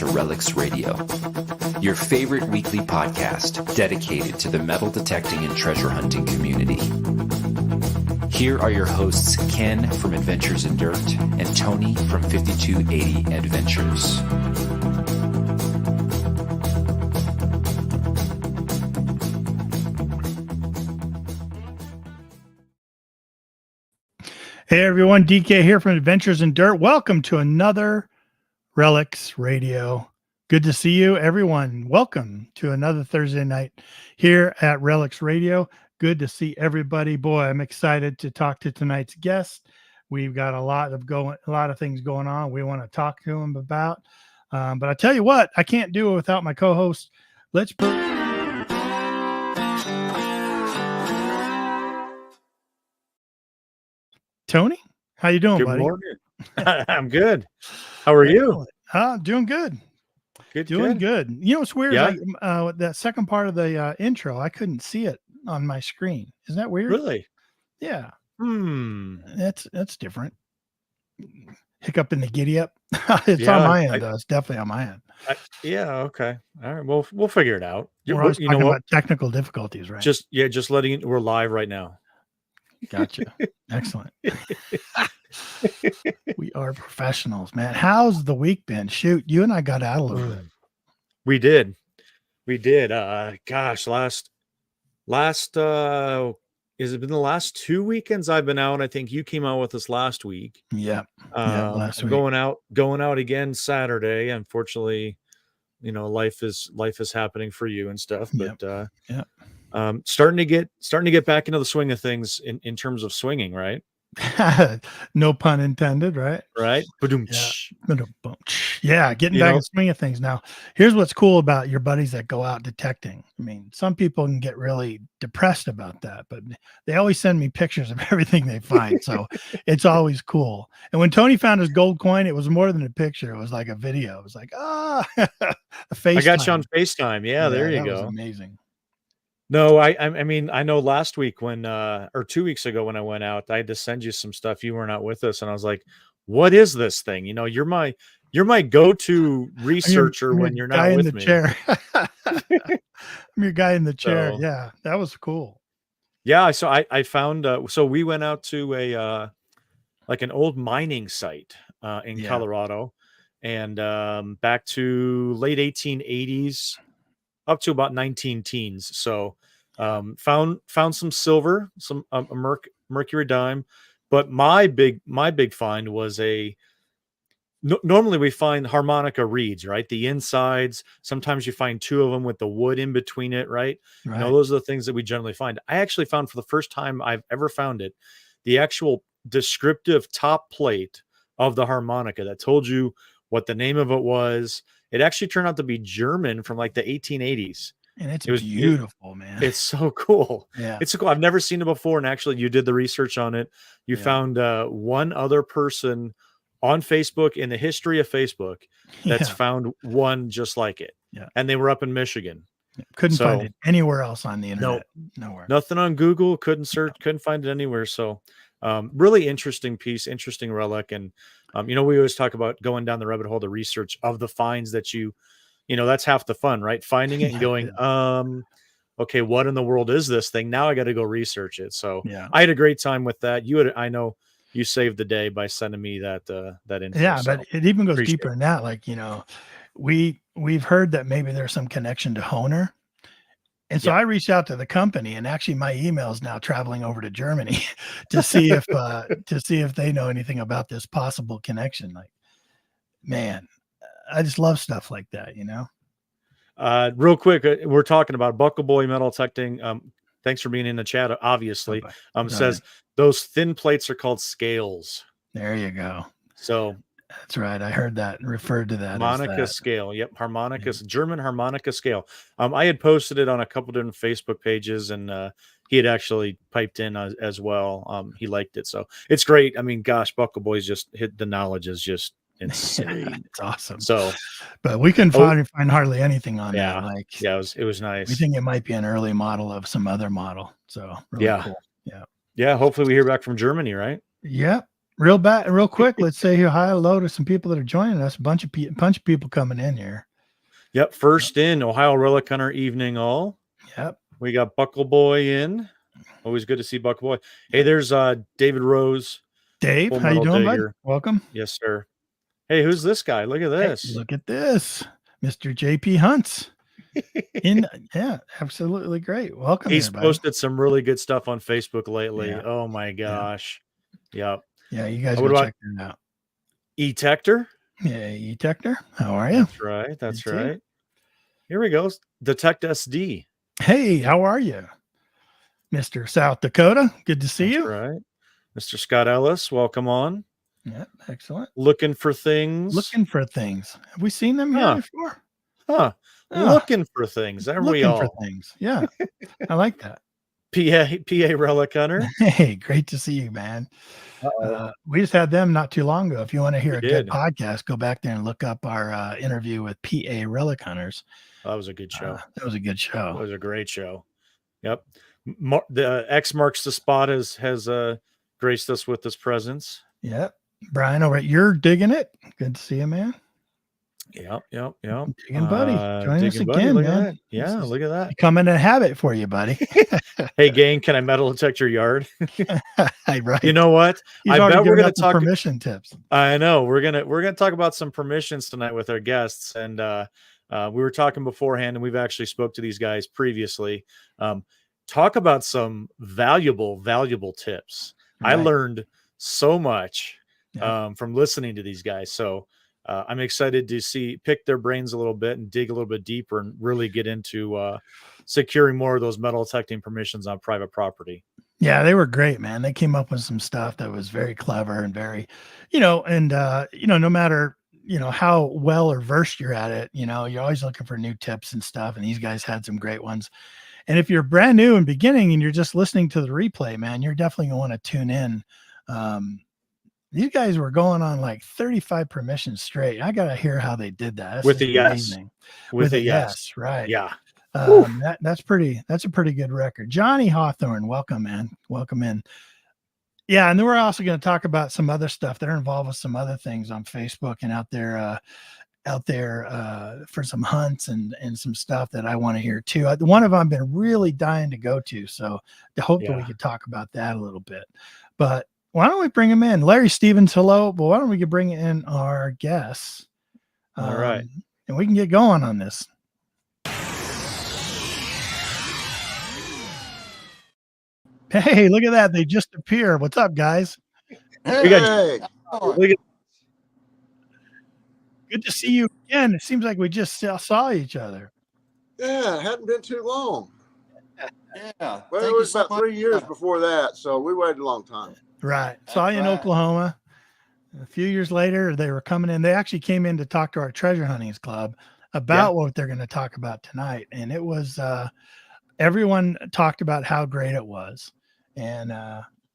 to Relics Radio, your favorite weekly podcast dedicated to the metal detecting and treasure hunting community. Here are your hosts, Ken from Adventures in Dirt and Tony from 5280 Adventures. Hey everyone, DK here from Adventures in Dirt. Welcome to another Relics Radio. Good to see you, everyone. Welcome to another Thursday night here at Relics Radio. Good to see everybody. Boy, I'm excited to talk to tonight's guest. We've got a lot of things going on. We want to talk to him about. But I tell you what, I can't do it without my co-host. Let's put. Tony, how you doing, buddy? Good morning. I'm good. How are you? Doing good. Good. Good. You know what's weird? Yeah. Like, that second part of the intro, I couldn't see it on my screen. Isn't that weird? Really? Yeah. That's different. Hiccup in the giddy up. It's on my end, though. It's definitely on my end. Okay. All right. Well, we'll figure it out. We're always talking about technical difficulties, right? Just letting it. We're live right now. Gotcha. Excellent. We are professionals, man. How's the week been? Shoot, you and I got out a little bit. We did. Gosh, last has it been the last 2 weekends I've been out? I think you came out with us last week. Yeah. Last week. Going out again Saturday. Unfortunately, life is happening for you and stuff. But starting to get back into the swing of things in terms of swinging, right? No pun intended, right? Right. Yeah, getting back in the swing of things. Now, here's what's cool about your buddies that go out detecting. I mean, some people can get really depressed about that, but they always send me pictures of everything they find. So it's always cool. And when Tony found his gold coin, it was more than a picture. It was like a video. It was like, a FaceTime. I got you on FaceTime. Yeah, there you go. Was amazing. No, I mean, I know last week or 2 weeks ago when I went out, I had to send you some stuff. You weren't out with us. And I was like, what is this thing? You're my go-to researcher when you're not with me. Chair. I'm your guy in the chair. So, yeah, that was cool. Yeah. So I found, so we went out to like an old mining site in Colorado and back to late 1880s up to about 19 teens. So found some silver, some mercury dime, but my big find was normally we find harmonica reeds, right? The insides, sometimes you find two of them with the wood in between it, right? Those are the things that we generally find. I actually found, for the first time I've ever found it, the actual descriptive top plate of the harmonica that told you what the name of it was. It actually turned out to be German from like the 1880s. And it was beautiful, man. It's so cool. Yeah. It's so cool. I've never seen it before. And actually, you did the research on it. You found one other person on Facebook in the history of Facebook that's found one just like it. Yeah. And they were up in Michigan. Couldn't find it anywhere else on the internet. Nowhere. Nothing on Google. Couldn't find it anywhere. So really interesting piece, interesting relic. And we always talk about going down the rabbit hole, the research of the finds that that's half the fun, right? Finding it and going, okay, what in the world is this thing? Now I got to go research it. So I had a great time with that. I know you saved the day by sending me that info. Yeah, but it even goes deeper than that. Like, we've heard that maybe there's some connection to Honer. And so I reached out to the company, and actually my email is now traveling over to Germany to see if they know anything about this possible connection. Like, man, I just love stuff like that, Real quick, we're talking about Buckle Boy Metal Detecting. Thanks for being in the chat, obviously. Says those thin plates are called scales. There you go. So that's right. I heard that referred to that. Harmonica scale. Yep. Harmonica, German harmonica scale. I had posted it on a couple different Facebook pages, and he had actually piped in as well. He liked it. So it's great. I mean, gosh, Buckle Boys just hit the knowledge is just insane. It's awesome. So, but we couldn't find hardly anything on that. Like, it was nice. We think it might be an early model of some other model. So really cool. Yeah. Hopefully we hear back from Germany, right? Yep. real quick. Let's say hi hello to some people that are joining us. A bunch of people coming in here. Yep. First in Ohio Relic Hunter evening all. Yep. We got Buckle Boy in. Always good to see Buckle Boy. Hey, there's David Rose. Dave, how you doing, bud? Welcome. Yes, sir. Hey, who's this guy? Look at this. Hey, look at this. Mr. JP Hunts. Yeah, absolutely great. Welcome. He's posted some really good stuff on Facebook lately. Yeah. Oh my gosh. Yep. Yeah, you guys go check that out. E-Tector? Yeah, E-Tector. How are you? That's right. That's right. Here we go. Detect SD. Hey, how are you? Mr. South Dakota. Good to see you. Right. Mr. Scott Ellis, welcome on. Yeah, excellent. Looking for things. Have we seen them here before? Looking for things. There we all. Looking for things. Yeah. I like that. PA Relic Hunter. Hey, great to see you, man. We just had them not too long ago. If you want to hear a good podcast, go back there and look up our interview with PA Relic Hunters. That was a good show. That was a good show. It was a great show. Yep. The X marks the spot has graced us with his presence. Yep. Brian, over at You're Digging It. Good to see you, man. Yep. Digging buddy. Join us again, man. Yeah, look at that. Becoming a habit for you, buddy. Hey, gang, can I metal detect your yard? Right. You know what? I bet we're going to talk permission tips. I know we're gonna talk about some permissions tonight with our guests, and we were talking beforehand, and we've actually spoke to these guys previously. Talk about some valuable tips. Right. I learned so much from listening to these guys. So I'm excited to pick their brains a little bit and dig a little bit deeper and really get into securing more of those metal detecting permissions on private property. Yeah, they were great, man. They came up with some stuff that was very clever and very, no matter, how well or versed you're at it, you're always looking for new tips and stuff. And these guys had some great ones. And if you're brand new and beginning and you're just listening to the replay, man, you're definitely going to want to tune in. These guys were going on like 35 permissions straight. I got to hear how they did that. With the yes. With a yes. Right. Yeah. That's a pretty good record. Johnny Hawthorne, welcome, man. Welcome in. Yeah. And then we're also going to talk about some other stuff. They're involved with some other things on Facebook and out there for some hunts and some stuff that I want to hear too. One of them I've been really dying to go to. So I hope that we could talk about that a little bit, but why don't we bring him in? Larry Stevens, hello. But why don't we bring in our guests? All right. And we can get going on this. Hey, look at that. They just appear. What's up, guys? Hey. Good to see you again. It seems like we just saw each other. Yeah, it hadn't been too long. Yeah. Well, it was about 3 years before that, so we waited a long time. Right. Saw you in Oklahoma. A few years later, they were coming in. They actually came in to talk to our treasure hunting club about what they're going to talk about tonight. And it was, everyone talked about how great it was. And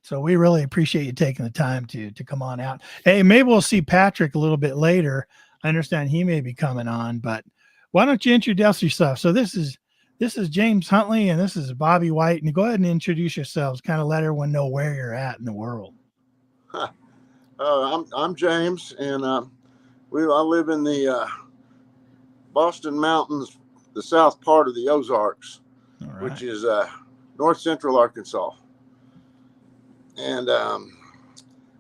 so we really appreciate you taking the time to come on out. Hey, maybe we'll see Patrick a little bit later. I understand he may be coming on, but why don't you introduce yourself? So this is James Huntley, and this is Bobby White. And go ahead and introduce yourselves, kind of let everyone know where you're at in the world. I'm James, and I live in the Boston Mountains, the south part of the Ozarks, which is north central Arkansas. And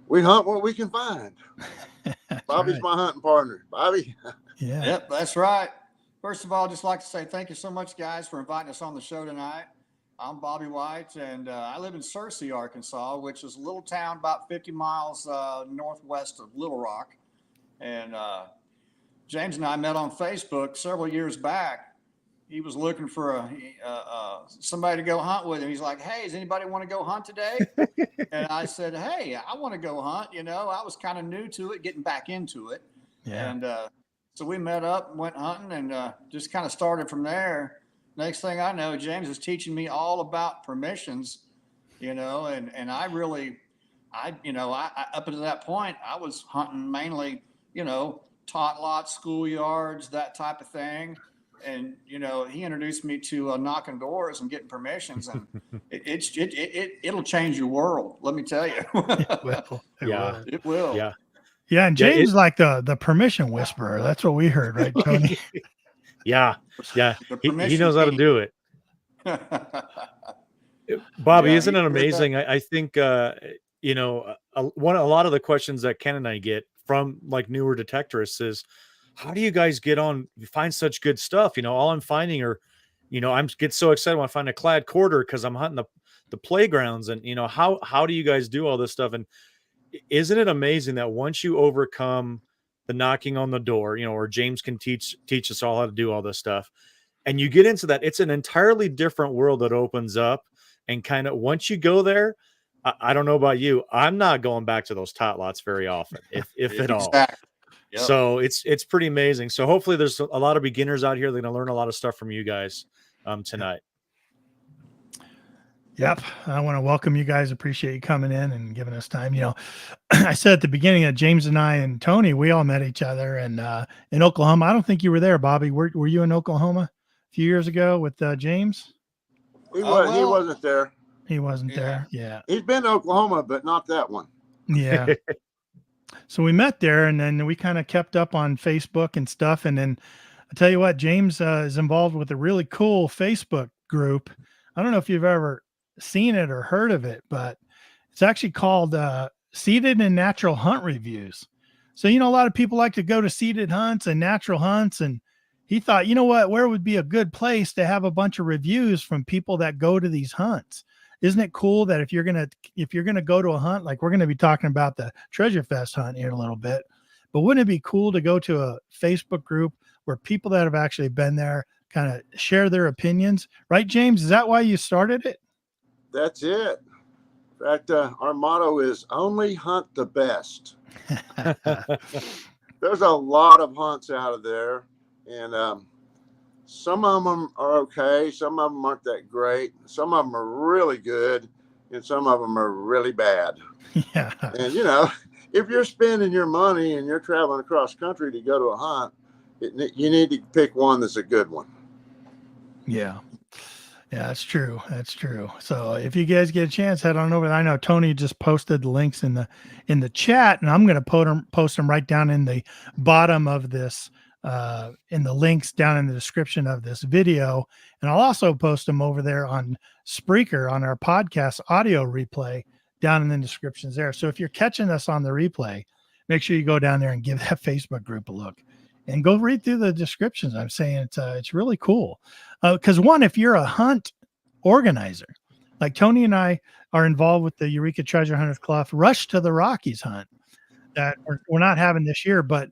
we hunt what we can find. Bobby's my hunting partner. Bobby? Yeah. Yep, that's right. First of all, I'd just like to say thank you so much, guys, for inviting us on the show tonight. I'm Bobby White, and I live in Searcy, Arkansas, which is a little town about 50 miles northwest of Little Rock. And James and I met on Facebook several years back. He was looking for somebody to go hunt with him. He's like, hey, does anybody want to go hunt today? And I said, hey, I want to go hunt. I was kind of new to it, getting back into it. Yeah. And so we met up and went hunting and just kind of started from there. Next thing I know, James is teaching me all about permissions, and I really, I up until that point, I was hunting mainly, tot lots, schoolyards, that type of thing. and he introduced me to knocking doors and getting permissions, and it'll change your world. Let me tell you. It will. Yeah. Yeah, and James is like the permission whisperer. That's what we heard, right, Tony? Yeah. He knows how to do it. Bobby, isn't it amazing? I think a lot of the questions that Ken and I get from like newer detectorists is, how do you guys you find such good stuff? All I'm finding are, I'm get so excited when I find a clad quarter because I'm hunting the playgrounds, and how do you guys do all this stuff? And isn't it amazing that once you overcome the knocking on the door, or James can teach us all how to do all this stuff, and you get into that, it's an entirely different world that opens up. And kind of once you go there, I don't know about you, I'm not going back to those tot lots very often, if at all. Yep. So it's pretty amazing. So hopefully there's a lot of beginners out here that are going to learn a lot of stuff from you guys tonight. Yep. I want to welcome you guys. Appreciate you coming in and giving us time. I said at the beginning that James and I and Tony, we all met each other in Oklahoma. I don't think you were there, Bobby. Were you in Oklahoma a few years ago with James? He wasn't there. He wasn't there. Yeah. He's been to Oklahoma, but not that one. Yeah. So we met there, and then we kind of kept up on Facebook and stuff. And then I tell you what, James is involved with a really cool Facebook group. I don't know if you've ever seen it or heard of it, but it's actually called Seated and Natural Hunt Reviews. So, a lot of people like to go to seated hunts and natural hunts, and he thought, where would be a good place to have a bunch of reviews from people that go to these hunts? Isn't it cool that if you're going to go to a hunt, like we're going to be talking about the Treasure Fest hunt here in a little bit, but wouldn't it be cool to go to a Facebook group where people that have actually been there kind of share their opinions, right, James? Is that why you started it? That's it. In fact, our motto is only hunt the best. There's a lot of hunts out of there, and some of them are okay. Some of them aren't that great. Some of them are really good, and some of them are really bad. Yeah. And, if you're spending your money and you're traveling across country to go to a hunt, you need to pick one that's a good one. Yeah. Yeah, that's true. That's true. So if you guys get a chance, head on over there. I know Tony just posted the links in the chat, and I'm going to post them right down in the bottom of this, in the links down in the description of this video. And I'll also post them over there on Spreaker on our podcast audio replay down in the descriptions there. So if you're catching us on the replay, make sure you go down there and give that Facebook group a look. And go read through the descriptions. I'm saying it's really cool. Because one, if you're a hunt organizer, like Tony and I are involved with the Eureka Treasure Hunters Club Rush to the Rockies hunt that we're not having this year. But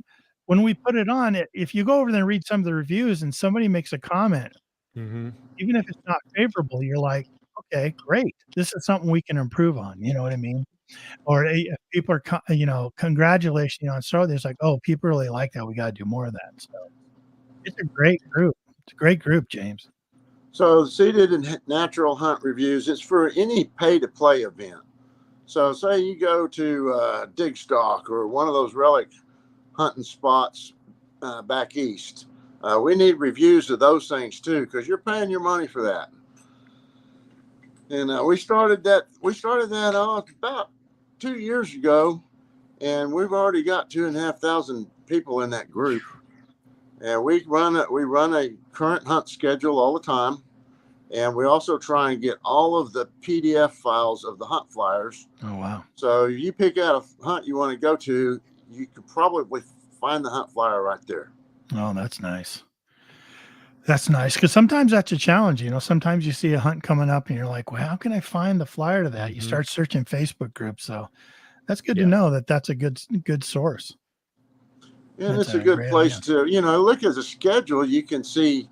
when we put it on, if you go over there and read some of the reviews and somebody makes a comment, even if it's not favorable, you're like, okay, great. This is something we can improve on. You know what I mean? Or if people are, congratulations on so there's like, oh, people really like that. We got to do more of that. So it's a great group. It's a great group, James. So Seated and Natural Hunt Reviews, it's for any pay-to-play event. So say you go to Dig Stock or one of those relic hunting spots back east. We need reviews of those things too, because you're paying your money for that. And we started that about 2 years ago, and we've already got 2,500 people in that group. And we run a current hunt schedule all the time, and we also try and get all of the PDF files of the hunt flyers. Oh wow! So if you pick out a hunt you want to go to, you could probably find the hunt flyer right there. Oh, that's nice. That's nice, because sometimes that's a challenge. Sometimes you see a hunt coming up and you're like, well, how can I find the flyer to that? You start searching Facebook groups. So that's good to know that that's a good source. Yeah, it's a good place to, look at the schedule. You can see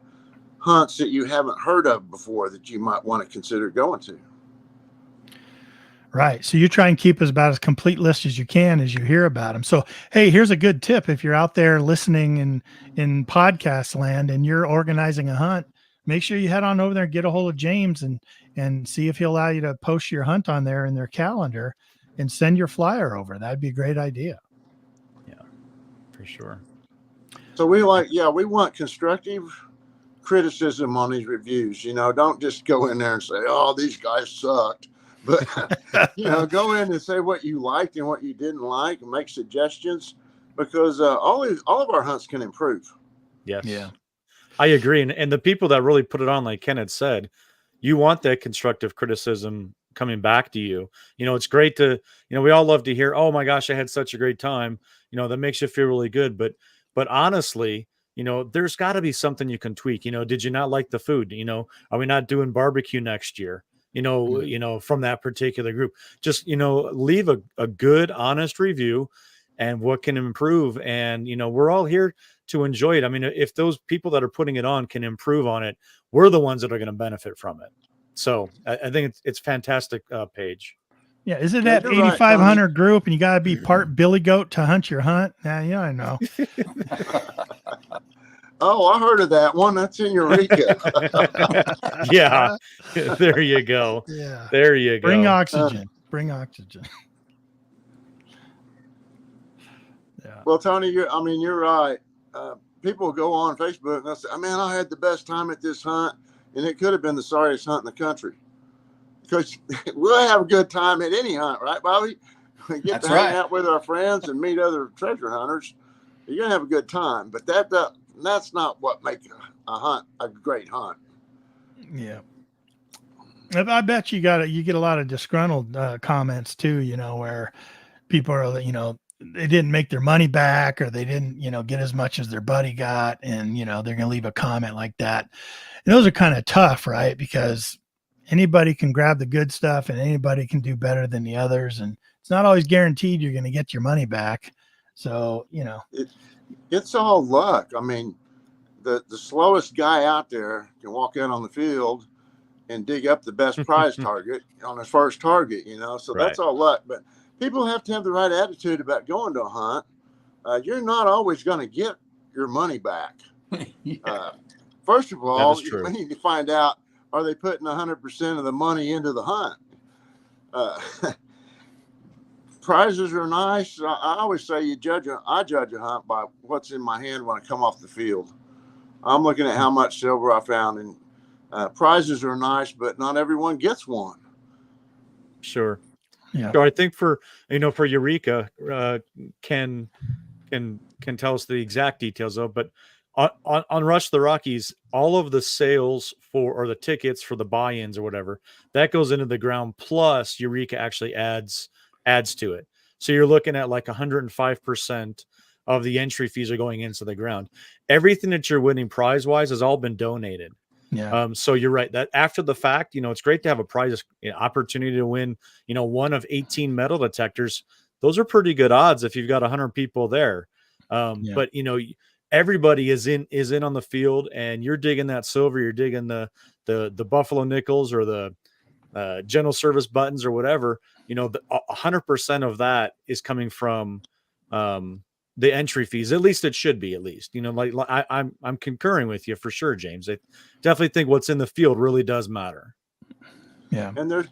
hunts that you haven't heard of before that you might want to consider going to. Right. So you try and keep about as complete list as you can as you hear about them. So, hey, here's a good tip. If you're out there listening in podcast land and you're organizing a hunt, make sure you head on over there and get a hold of James and see if he'll allow you to post your hunt on there in their calendar and send your flyer over. That'd be a great idea. Yeah, for sure. So we want constructive criticism on these reviews. Don't just go in there and say, "Oh, these guys sucked," but go in and say what you liked and what you didn't like, and make suggestions, because all of our hunts can improve. Yes. Yeah. I agree. And the people that really put it on, like Ken had said, you want that constructive criticism coming back to you. It's great to, we all love to hear, "Oh my gosh, I had such a great time." That makes you feel really good. But honestly, there's got to be something you can tweak. Did you not like the food? Are we not doing barbecue next year? From that particular group, just, leave a good, honest review and what can improve. And, we're all here to enjoy it. I mean, if those people that are putting it on can improve on it, we're the ones that are going to benefit from it. So I think it's fantastic page. Yeah. Is it that 8,500 group and you got to be part Billy Goat to hunt your hunt? Yeah, I know. Oh, I heard of that one. That's in Eureka. Yeah. There you go. Yeah. There you go. Bring oxygen. Yeah. Well, Tony, you're right. People go on Facebook and they'll say, "Man, I had the best time at this hunt," and it could have been the sorriest hunt in the country. Because we'll have a good time at any hunt, right, Bobby? We get to hang out with our friends and meet other treasure hunters. You're gonna have a good time, but that's not what makes a hunt a great hunt. Yeah. I bet you get a lot of disgruntled comments too, where people are, they didn't make their money back, or they didn't, get as much as their buddy got. And, they're going to leave a comment like that. And those are kind of tough, right? Because anybody can grab the good stuff and anybody can do better than the others. And it's not always guaranteed you're going to get your money back. So, it's all luck. I mean, the slowest guy out there can walk out on the field and dig up the best prize target on his first target, so that's all luck. But people have to have the right attitude about going to a hunt. You're not always going to get your money back. First of all, we need to find out, are they putting 100% of the money into the hunt? Prizes are nice. I always say I judge a hunt by what's in my hand when I come off the field. I'm looking at how much silver I found, and prizes are nice, but not everyone gets one. Sure. Yeah. So I think for Eureka, can tell us the exact details though, but on Rush the Rockies, all of the sales or the tickets for the buy-ins or whatever, that goes into the ground, plus Eureka actually adds to it. So you're looking at like 105% of the entry fees are going into the ground. Everything that you're winning prize-wise has all been donated. Yeah. So you're right that after the fact, it's great to have a prize opportunity to win, one of 18 metal detectors. Those are pretty good odds if you've got 100 people there. But everybody is in on the field, and you're digging that silver, you're digging the Buffalo nickels or the general service buttons or whatever. 100% of that is coming from the entry fees. At least it should be. I'm concurring with you for sure, James. I definitely think what's in the field really does matter. Yeah. And there's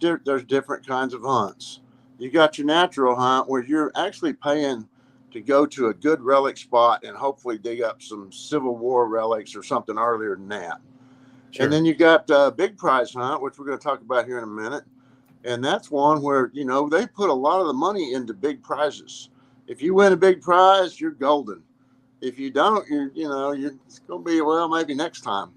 different kinds of hunts. You got your natural hunt where you're actually paying to go to a good relic spot and hopefully dig up some Civil War relics or something earlier than that. Sure. And then you got big prize hunt, which we're going to talk about here in a minute. And that's one where, they put a lot of the money into big prizes. If you win a big prize, you're golden. If you don't, it's going to be, maybe next time.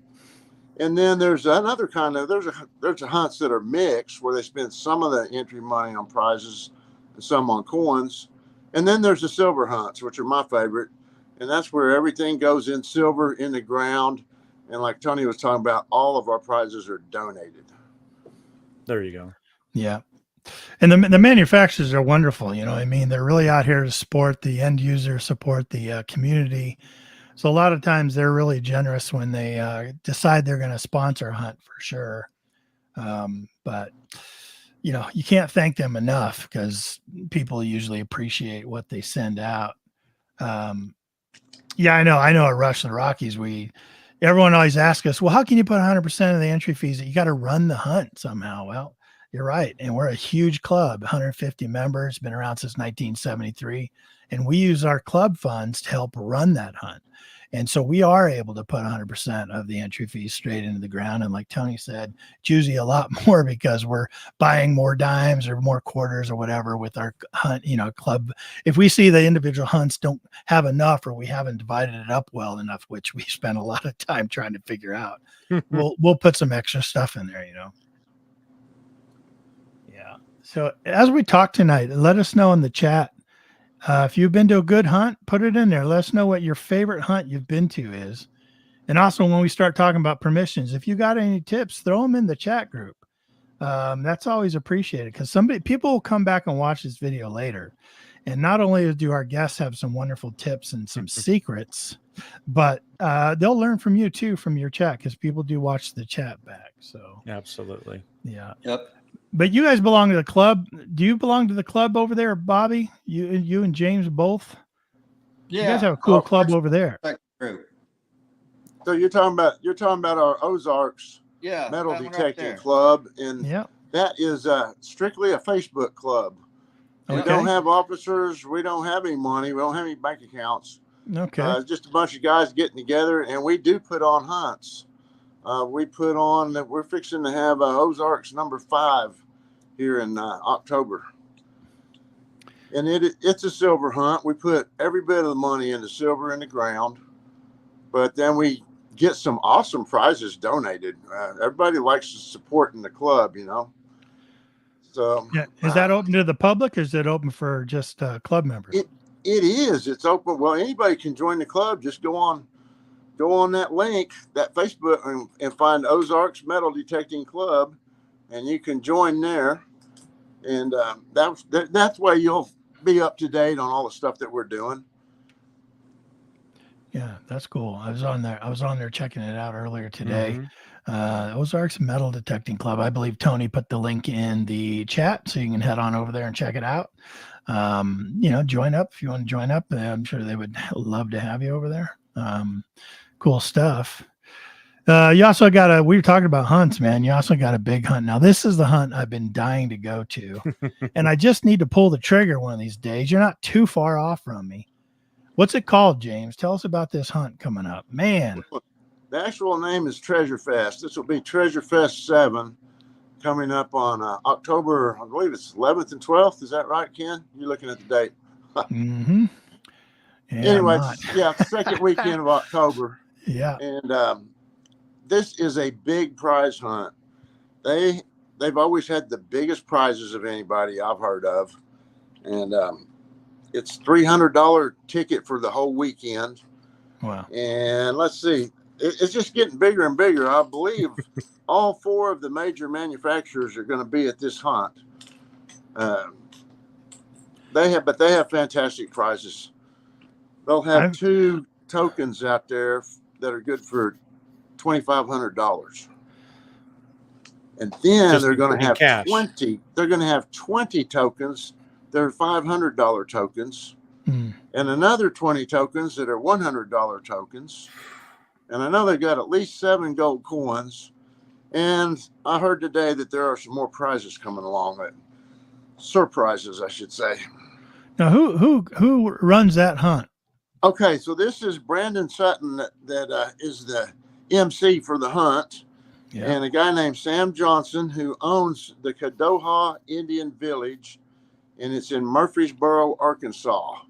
And then there's another kind of, there's hunts that are mixed where they spend some of the entry money on prizes and some on coins. And then there's the silver hunts, which are my favorite. And that's where everything goes in silver in the ground. And like Tony was talking about, all of our prizes are donated. There you go. Yeah. And the manufacturers are wonderful. They're really out here to support the end user, support the community. So a lot of times they're really generous when they decide they're going to sponsor a hunt for sure. But you can't thank them enough because people usually appreciate what they send out. Yeah, I know at Rush the Rockies, everyone always asks us, well, how can you put 100% of the entry fees? You got to run the hunt somehow. Well, you're right. And we're a huge club, 150 members, been around since 1973. And we use our club funds to help run that hunt. And so we are able to put 100% of the entry fees straight into the ground. And like Tony said, it's usually a lot more because we're buying more dimes or more quarters or whatever with our hunt, club. If we see the individual hunts don't have enough, or we haven't divided it up well enough, which we spend a lot of time trying to figure out, we'll put some extra stuff in there, Yeah. So as we talk tonight, let us know in the chat. If you've been to a good hunt, put it in there. Let us know what your favorite hunt you've been to is. And also when we start talking about permissions, if you got any tips, throw them in the chat group. That's always appreciated because people will come back and watch this video later. And not only do our guests have some wonderful tips and some secrets, but they'll learn from you too, from your chat, because people do watch the chat back. So absolutely. Yeah. Yep. But you guys belong to the club. Do you belong to the club over there, Bobby? You and James both? Yeah. You guys have a cool club over there. So you're talking about our Ozarks metal detecting club, and that is strictly a Facebook club. Okay. We don't have officers. We don't have any money. We don't have any bank accounts. Okay. It's just a bunch of guys getting together, and we do put on hunts. We put on that we're fixing to have Ozarks number 5 here in October. And it's a silver hunt. We put every bit of the money into silver in the ground, but then we get some awesome prizes donated. Everybody likes supporting the club, So yeah, is that open to the public, or is it open for just club members? It is. It's open. Well, anybody can join the club. Just go on that link, that Facebook, and find Ozarks Metal Detecting Club, and you can join there. And that's why you'll be up to date on all the stuff that we're doing. Yeah, that's cool. I was on there checking it out earlier today. Ozarks Metal Detecting Club. I believe Tony put the link in the chat, so you can head on over there and check it out. Join up if you want to join up. I'm sure they would love to have you over there. Cool stuff. You also we were talking about hunts, man. You also got a big hunt. Now, this is the hunt I've been dying to go to, and I just need to pull the trigger one of these days. You're not too far off from me. What's it called, James? Tell us about this hunt coming up, man. The actual name is Treasure Fest. This will be Treasure Fest 7 coming up on October, I believe it's 11th and 12th. Is that right, Ken? You're looking at the date. Mm-hmm. Yeah, anyway, second weekend of October. Yeah. And this is a big prize hunt. They've always had the biggest prizes of anybody I've heard of. And it's $300 ticket for the whole weekend. Wow. And let's see. It's just getting bigger and bigger. I believe all 4 of the major manufacturers are going to be at this hunt. They have fantastic prizes. They'll have 2 tokens out there that are good for $2,500. And then they're going to have cash. 20. They're going to have 20 tokens. They're $500 tokens, and another 20 tokens that are $100 tokens. And I know they got at least 7 gold coins. And I heard today that there are some more prizes coming along. Surprises, I should say. Now, who runs that hunt? Okay, so this is Brandon Sutton that is the MC for the hunt, and a guy named Sam Johnson who owns the Kadoha Indian Village, and it's in Murfreesboro, Arkansas,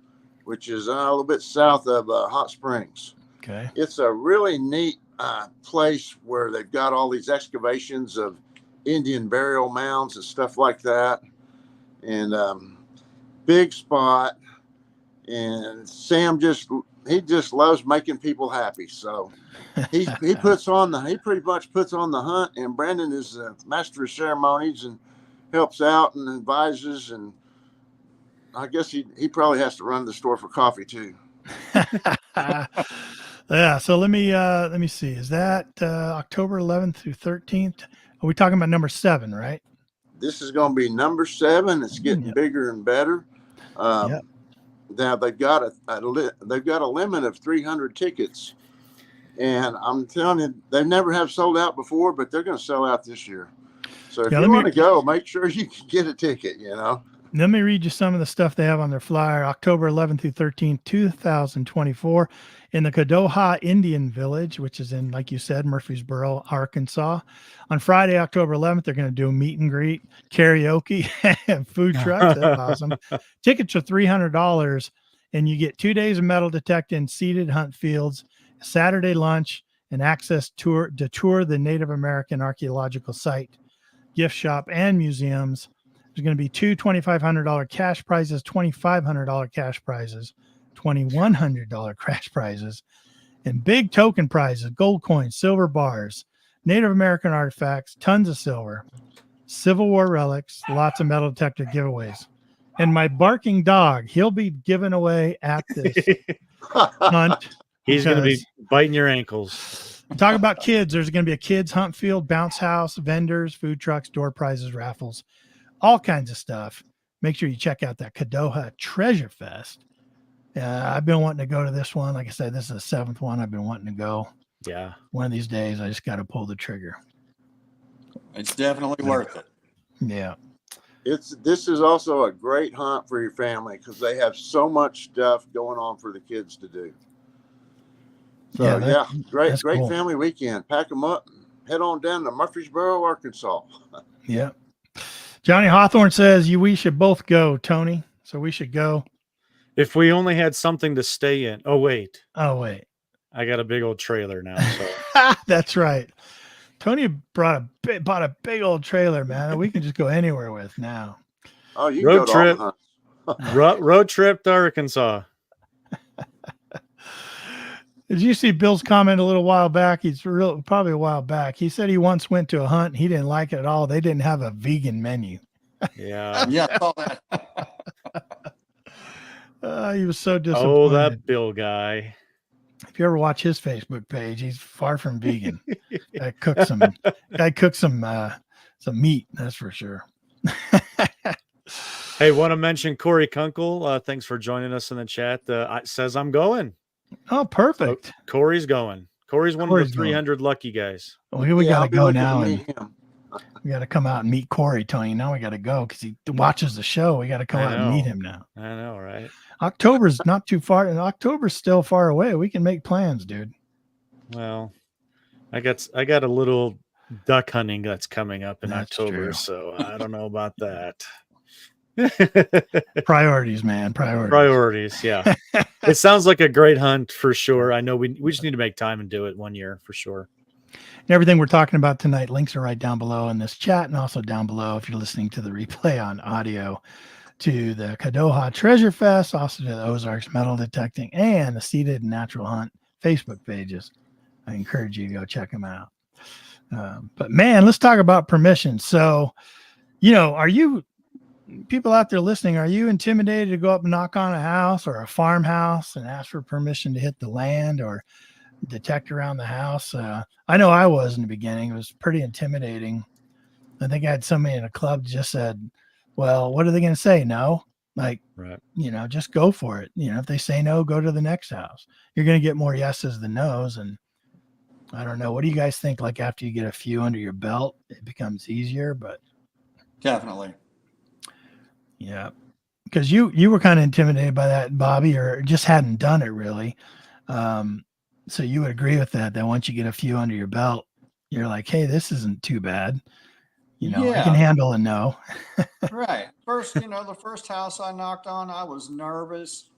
which is a little bit south of Hot Springs. Okay. It's a really neat place where they've got all these excavations of Indian burial mounds and stuff like that. And big spot. And Sam just loves making people happy. So he pretty much puts on the hunt, and Brandon is a master of ceremonies and helps out and advises, and I guess he probably has to run the store for coffee too. Yeah. So let me see. Is that October 11th through 13th? Are we talking about number 7, right? This is going to be number 7. It's getting bigger and better. Now they've got a limit of 300 tickets, and I'm telling you, they never have sold out before, but they're going to sell out this year. So if you want to go, make sure you can get a ticket. Let me read you some of the stuff they have on their flyer. October 11th through 13th, 2024, in the Kadoha Indian Village, which is in, like you said, Murfreesboro, Arkansas. On Friday, October 11th, they're going to do a meet and greet, karaoke, and food trucks. That's awesome. Tickets are $300, and you get 2 days of metal detecting, seated hunt fields, Saturday lunch, and access to tour the Native American archaeological site, gift shop, and museums. There's going to be two $2,500 cash prizes, $2,500 cash prizes, $2,100 cash prizes, and big token prizes, gold coins, silver bars, Native American artifacts, tons of silver, Civil War relics, lots of metal detector giveaways. And my barking dog, he'll be given away at this hunt. He's going to be biting your ankles. Talk about kids. There's going to be a kids hunt field, bounce house, vendors, food trucks, door prizes, raffles, all kinds of stuff. Make sure you check out that Kadoha Treasure Fest. I've been wanting to go to this one. Like I said, this is the seventh one I've been wanting to go. Yeah. One of these days, I just got to pull the trigger. It's definitely worth it. Yeah. This is also a great hunt for your family because they have so much stuff going on for the kids to do. So great cool. Family weekend. Pack them up, and head on down to Murfreesboro, Arkansas. Yeah. Johnny Hawthorne says we should both go, Tony. So we should go. If we only had something to stay in. Oh wait. I got a big old trailer now. So. That's right. Tony bought a big old trailer, man. We can just go anywhere with now. Oh, you road trip. Road trip to Arkansas. Did you see Bill's comment a little while back? Probably a while back. He said he once went to a hunt and he didn't like it at all. They didn't have a vegan menu. Yeah. Yeah, I saw that. He was so disappointed. Oh, that Bill guy. If you ever watch his Facebook page, he's far from vegan. Guy cooks some meat, that's for sure. Hey, want to mention Corey Kunkel? Thanks for joining us in the chat. Says I'm going. Oh, perfect. So Corey's going. Corey's one of the 300 lucky guys. Well, we got to go now. We got to come out and meet Corey, Tony. Now we got to go because he watches the show. We got to come out and meet him now. I know, right? October's not too far, and October's still far away. We can make plans, dude. Well, I got a little duck hunting that's coming up in October, true. So I don't know about that. Priorities, man. Priorities. Yeah. It sounds like a great hunt for sure. I know we just need to make time and do it one year for sure. And everything we're talking about tonight, links are right down below in this chat, and also down below if you're listening to the replay on audio, to the Kadoha Treasure Fest, also to the Ozarks Metal Detecting and the Seated and Natural Hunt Facebook pages. I encourage you to go check them out. But man, let's talk about permission. So, are you people out there listening, are you intimidated to go up and knock on a house or a farmhouse and ask for permission to hit the land or detect around the house? I know I was in the beginning. It was pretty intimidating. I think I had somebody in a club just said, well, what are they going to say? No, right. Just go for it. If they say no, go to the next house. You're going to get more yeses than nos. And I don't know. What do you guys think? Like after you get a few under your belt, it becomes easier, but definitely. Yeah. Because you were kind of intimidated by that, Bobby, or just hadn't done it really. So you would agree with that once you get a few under your belt, you're like, hey, this isn't too bad. I can handle a no. Right. First, the first house I knocked on, I was nervous.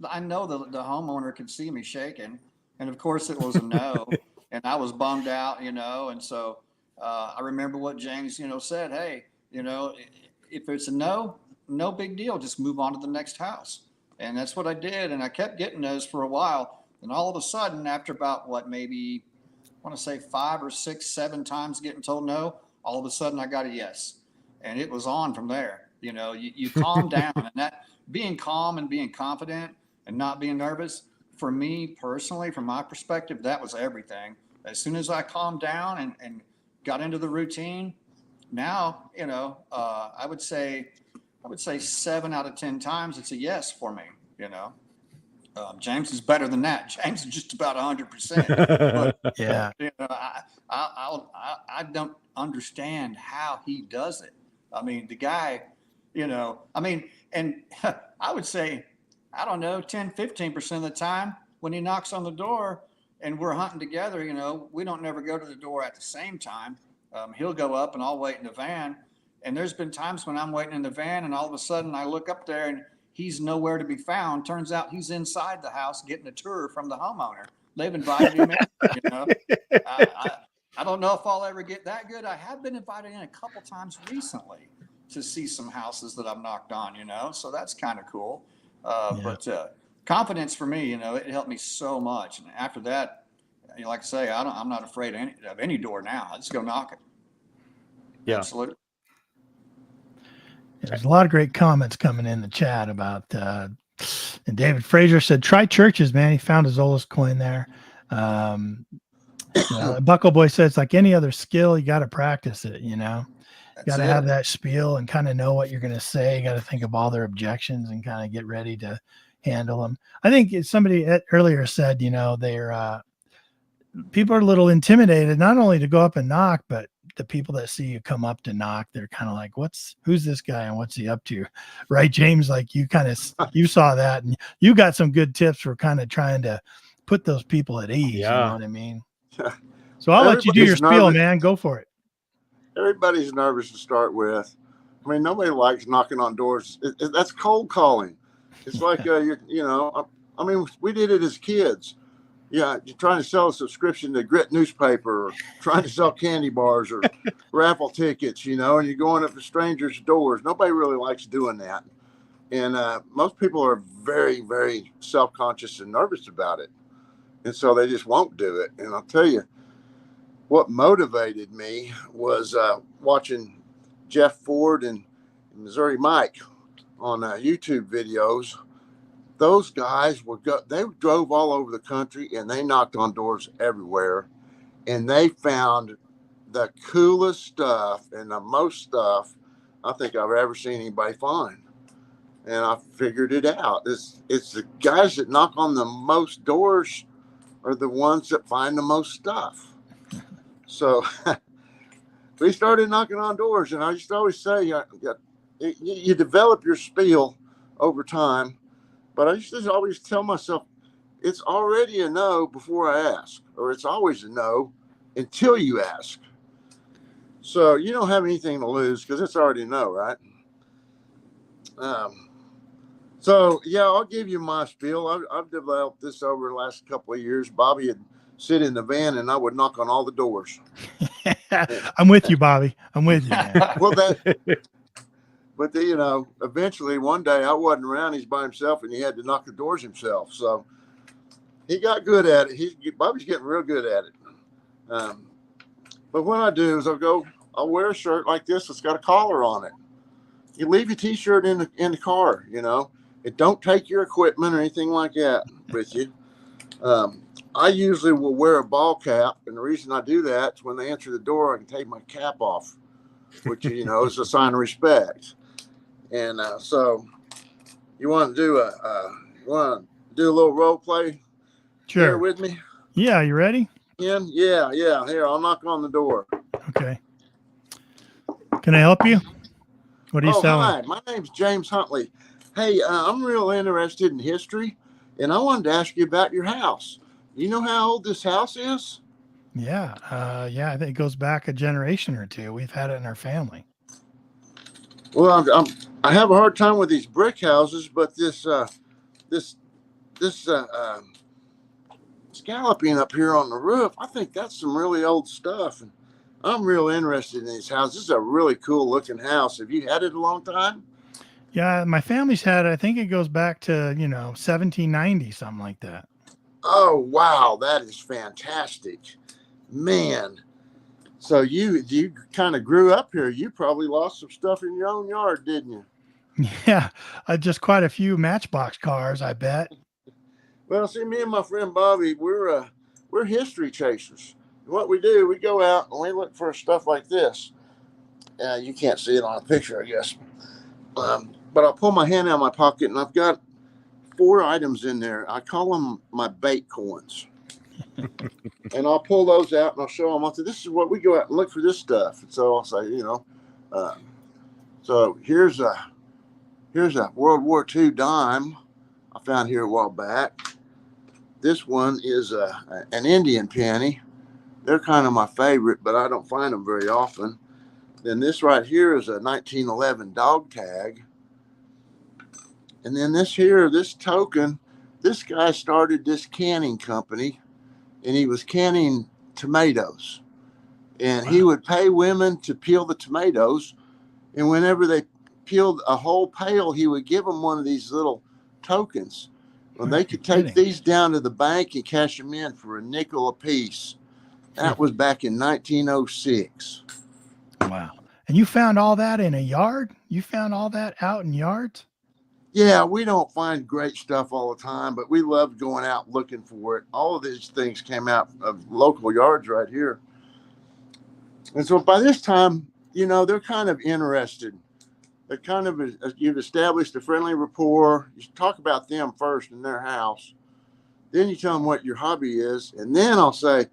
I know the homeowner could see me shaking. And of course it was a no. And I was bummed out, and so I remember what James, said, hey, if it's a no big deal, just move on to the next house. And that's what I did. And I kept getting those for a while. And all of a sudden, after about maybe, I want to say 5 or 6, 7 times getting told no, all of a sudden I got a yes. And it was on from there. You calm down, and that being calm and being confident and not being nervous, for me personally, from my perspective, that was everything. As soon as I calmed down and got into the routine, now, I would say 7 out of 10 times it's a yes for me. James is better than that. James is just about 100%. But, yeah. I don't understand how he does it. I mean, the guy, you know, I mean, and I would say, I don't know, 10, 15% of the time when he knocks on the door and we're hunting together, you know, we don't never go to the door at the same time. He'll go up and I'll wait in the van. And there's been times when I'm waiting in the van and all of a sudden I look up there and he's nowhere to be found. Turns out he's inside the house getting a tour from the homeowner. They've invited him in, you know. I don't know if I'll ever get that good. I have been invited in a couple times recently to see some houses that I've knocked on, you know, so that's kind of cool. But confidence for me, you know, it helped me so much. And after that, you know, like I say, I'm not afraid of any door now. I just go knock it. Yeah, absolutely. There's a lot of great comments coming in the chat about, and David Fraser said, try churches, man. He found his oldest coin there. Buckle Boy says, like any other skill, you got to practice it, you know. You got to have that spiel and kind of know what you're going to say. You got to think of all their objections and kind of get ready to handle them. I think somebody earlier said, you know, people are a little intimidated, not only to go up and knock, but the people that see you come up to knock, they're kind of like, who's this guy and what's he up to? Right, James? Like you saw that and you got some good tips for kind of trying to put those people at ease. Yeah. You know what I mean? So I'll let you do your spiel, man. Go for it. Everybody's nervous to start with. I mean, nobody likes knocking on doors. That's cold calling. It's like, you know, I mean, we did it as kids. Yeah, you're trying to sell a subscription to Grit newspaper, or trying to sell candy bars or raffle tickets, you know, and you're going up to strangers' doors. Nobody really likes doing that. And most people are very, very self-conscious and nervous about it. And so they just won't do it. And I'll tell you, what motivated me was watching Jeff Ford and Missouri Mike on YouTube videos. Those guys they drove all over the country and they knocked on doors everywhere. And they found the coolest stuff and the most stuff I think I've ever seen anybody find. And I figured it out. It's the guys that knock on the most doors are the ones that find the most stuff. So we started knocking on doors, and I used to always say, you develop your spiel over time, but I used to always tell myself, it's already a no before I ask, or it's always a no until you ask. So you don't have anything to lose because it's already a no, right? So yeah, I'll give you my spiel. I've developed this over the last couple of years. Bobby would sit in the van and I would knock on all the doors. I'm with you, Bobby. I'm with you, man. Well, but you know, eventually one day I wasn't around. He's by himself and he had to knock the doors himself. So he got good at it. Bobby's getting real good at it. But what I do is I'll wear a shirt like this that's got a collar on it. You leave your t-shirt in the car, you know. It don't take your equipment or anything like that with you. I usually will wear a ball cap, and the reason I do that is when they answer the door, I can take my cap off, which, you know, is a sign of respect. And so you want to do a little role play? Sure. Here with me? Yeah, you ready? Yeah. Here, I'll knock on the door. Okay. Can I help you? What are you selling? Hi, my name's James Huntley. Hey, I'm real interested in history, and I wanted to ask you about your house. You know how old this house is? Yeah. I think it goes back a generation or two. We've had it in our family. Well, I have a hard time with these brick houses, but this scalloping up here on the roof, I think that's some really old stuff. And I'm real interested in these houses. This is a really cool looking house. Have you had it a long time? Yeah, my family's had it. I think it goes back to, 1790, something like that. Oh, wow. That is fantastic. Man. So you kind of grew up here. You probably lost some stuff in your own yard, didn't you? Yeah, just quite a few Matchbox cars, I bet. Well, see, me and my friend Bobby, we're history chasers. What we do, we go out and we look for stuff like this. You can't see it on a picture, I guess. But I'll pull my hand out of my pocket and I've got 4 items in there. I call them my Baitcoins. And I'll pull those out and I'll show them. I'll say, this is what we go out and look for this stuff. And so I'll say, so here's Here's a World War II dime I found here a while back. This one is an Indian penny. They're kind of my favorite, but I don't find them very often. Then this right here is a 1911 dog tag. And then this token, this guy started this canning company, and he was canning tomatoes. And he would pay women to peel the tomatoes. And whenever they peeled a whole pail, he would give them one of these little tokens. Well, they could take these down to the bank and cash them in for a nickel a piece. That was back in 1906. Wow. And you found all that in a yard? You found all that out in yards? Yeah, we don't find great stuff all the time, but we loved going out looking for it. All of these things came out of local yards right here. And so by this time, you know, they're kind of interested. They're kind of, you've established a friendly rapport. You talk about them first in their house. Then you tell them what your hobby is. And then I'll say,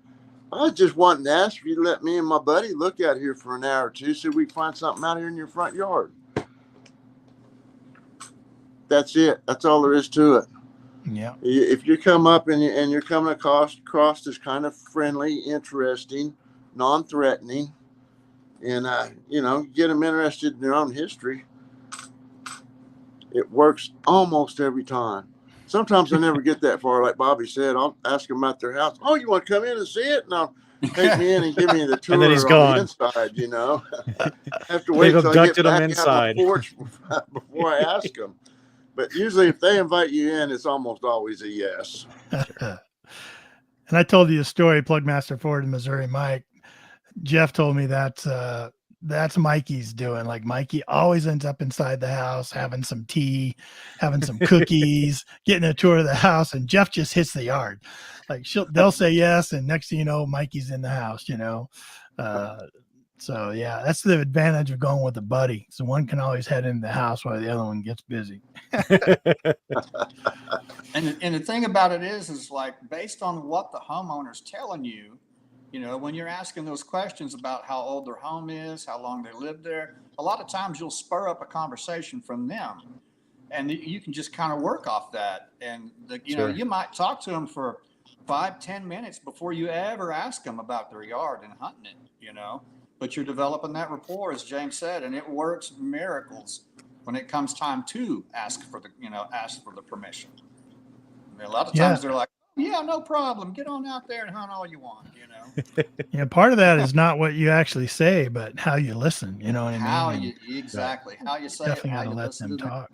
I was just wanting to ask if you'd let me and my buddy look out here for an hour or two so we can find something out here in your front yard. That's it. That's all there is to it. Yeah. If you come up and you're coming across as kind of friendly, interesting, non-threatening, and you know, get them interested in their own history, it works almost every time. Sometimes I never get that far. Like Bobby said, I'll ask them about their house. Oh, you want to come in and see it? And I'll take me in and give me the tour And then he's on gone. the inside, you know. I have to wait They've till I get abducted back him out inside. on the porch before I ask them. But usually if they invite you in, it's almost always a yes. And I told you a story, Plugmaster Ford in Missouri, Mike. Jeff told me that's Mikey's doing. Like Mikey always ends up inside the house, having some tea, having some cookies, getting a tour of the house, and Jeff just hits the yard. Like they'll say yes, and next thing you know, Mikey's in the house, you know. So yeah, that's the advantage of going with a buddy. So one can always head into the house while the other one gets busy. And the thing about it is like based on what the homeowner's telling you, you know, when you're asking those questions about how old their home is, how long they lived there, a lot of times you'll spur up a conversation from them, and you can just kind of work off that. And you know, you might talk to them for 5-10 minutes before you ever ask them about their yard and hunting it, you know. But you're developing that rapport, as James said, and it works miracles when it comes time to ask for the permission. I mean, a lot of times they're like, yeah, no problem. Get on out there and hunt all you want, you know. Yeah, part of that is not what you actually say, but how you listen. You know what I mean? How you say definitely it, how got to you let listen them to them. talk.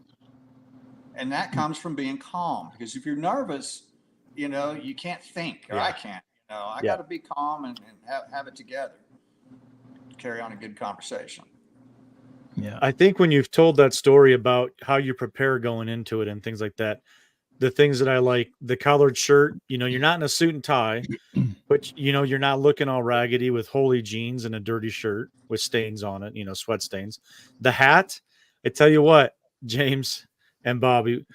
And that comes from being calm, because if you're nervous, you know, you can't think, or I can't. You know, I got to be calm and have it together. Carry on a good conversation. Yeah. I think when you've told that story about how you prepare going into it and things like that, the things that I like, the collared shirt, you know, you're not in a suit and tie, but you know, you're not looking all raggedy with holey jeans and a dirty shirt with stains on it, you know, sweat stains. The hat, I tell you what, James and Bobby,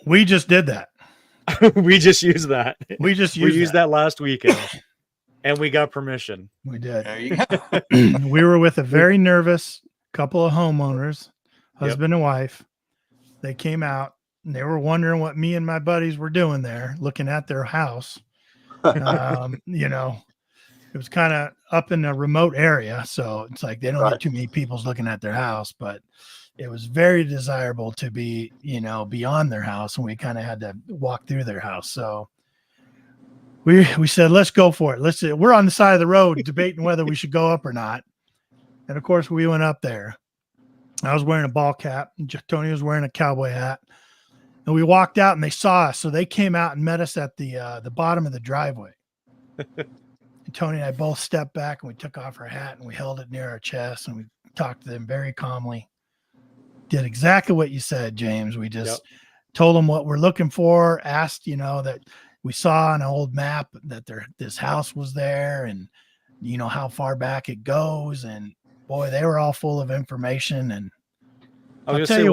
we just did that. we just used that. We used that last weekend. And we got permission. We did. There you go. We were with a very nervous couple of homeowners, husband and wife. They came out and they were wondering what me and my buddies were doing there, looking at their house. You know, it was kind of up in a remote area. So it's like they don't have too many people looking at their house, but it was very desirable to be, you know, beyond their house. And we kind of had to walk through their house. So we said, let's go for it. We're on the side of the road debating whether we should go up or not. And of course we went up there. I was wearing a ball cap and Tony was wearing a cowboy hat, and we walked out and they saw us. So they came out and met us at the bottom of the driveway. And Tony and I both stepped back and we took off our hat and we held it near our chest and we talked to them very calmly. Did exactly what you said, James. We just told them what we're looking for, asked, you know, that we saw on an old map that this house was there and, you know, how far back it goes. And boy, they were all full of information. And I was going to say,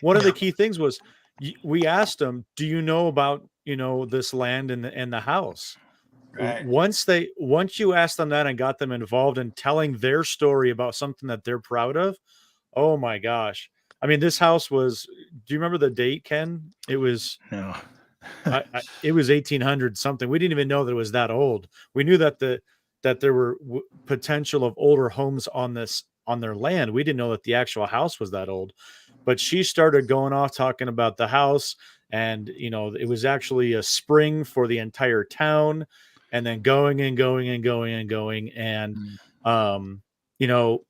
one of the key things was we asked them, do you know about, you know, this land and the house? Right. Once you asked them that and got them involved in telling their story about something that they're proud of, oh my gosh, I mean, this house was, do you remember the date, Ken? It was, No. it was 1800 something. We didn't even know that it was that old. We knew that there were potential of older homes on their land. We didn't know that the actual house was that old, but she started going off talking about the house, and it was actually a spring for the entire town, and then going and going and going and going. And,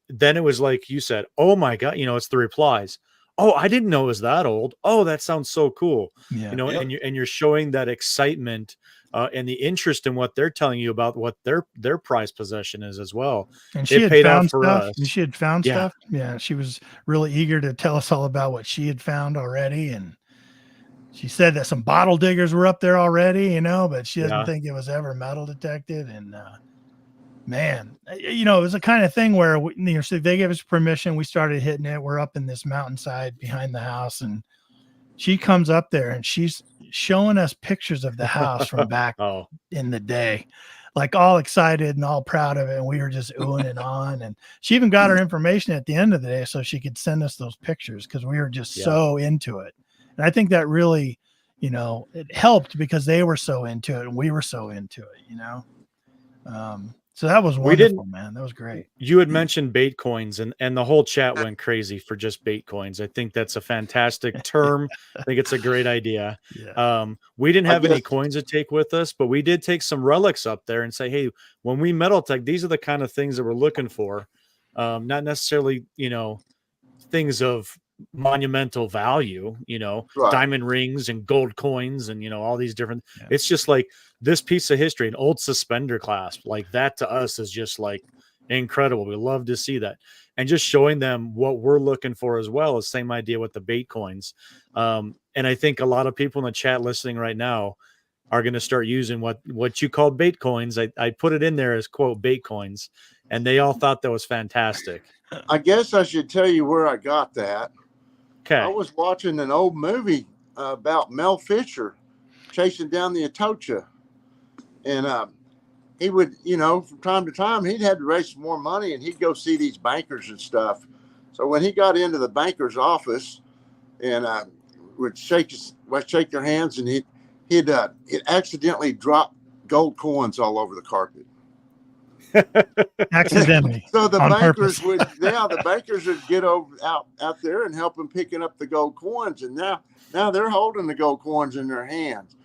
then it was like you said, oh my God, it's the replies. Oh, I didn't know it was that old. Oh, that sounds so cool. Yeah. And you're showing that excitement and the interest in what they're telling you about what their prized possession is as well. And she had paid found off for stuff. us. She had found stuff. Yeah. She was really eager to tell us all about what she had found already. And she said that some bottle diggers were up there already, but she doesn't think it was ever metal detected. And, man, it was the kind of thing where so they gave us permission. We started hitting it. We're up in this mountainside behind the house, and she comes up there and she's showing us pictures of the house from back in the day, like all excited and all proud of it. And we were just oohing and on. And she even got her information at the end of the day so she could send us those pictures, because we were just so into it. And I think that really, it helped because they were so into it and we were so into it, So that was wonderful, man. That was great. You had mentioned Baitcoins, and the whole chat went crazy for just Baitcoins. I think that's a fantastic term. I think it's a great idea. Yeah. We didn't have any coins to take with us, but we did take some relics up there and say, hey, when we metal tech, these are the kind of things that we're looking for. Not necessarily, things of monumental value, diamond rings and gold coins and, all these different, it's just like this piece of history, an old suspender clasp, like that to us is just like incredible. We love to see that. And just showing them what we're looking for as well is same idea with the Baitcoins. And I think a lot of people in the chat listening right now are going to start using what you called Baitcoins. I put it in there as quote Baitcoins, and they all thought that was fantastic. I guess I should tell you where I got that. Okay. I was watching an old movie about Mel Fisher chasing down the Atocha. And he would, from time to time, he'd had to raise some more money, and he'd go see these bankers and stuff. So when he got into the banker's office and would shake their hands, and he'd accidentally drop gold coins all over the carpet. Accidentally. So the bankers would get out there and help him picking up the gold coins, and now they're holding the gold coins in their hands.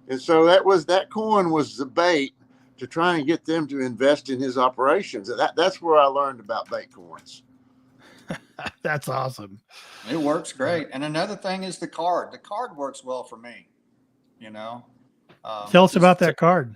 And so that coin was the bait to try and get them to invest in his operations. That's where I learned about Baitcoins. That's awesome. It works great. And another thing is the card. The card works well for me. Tell us about that card.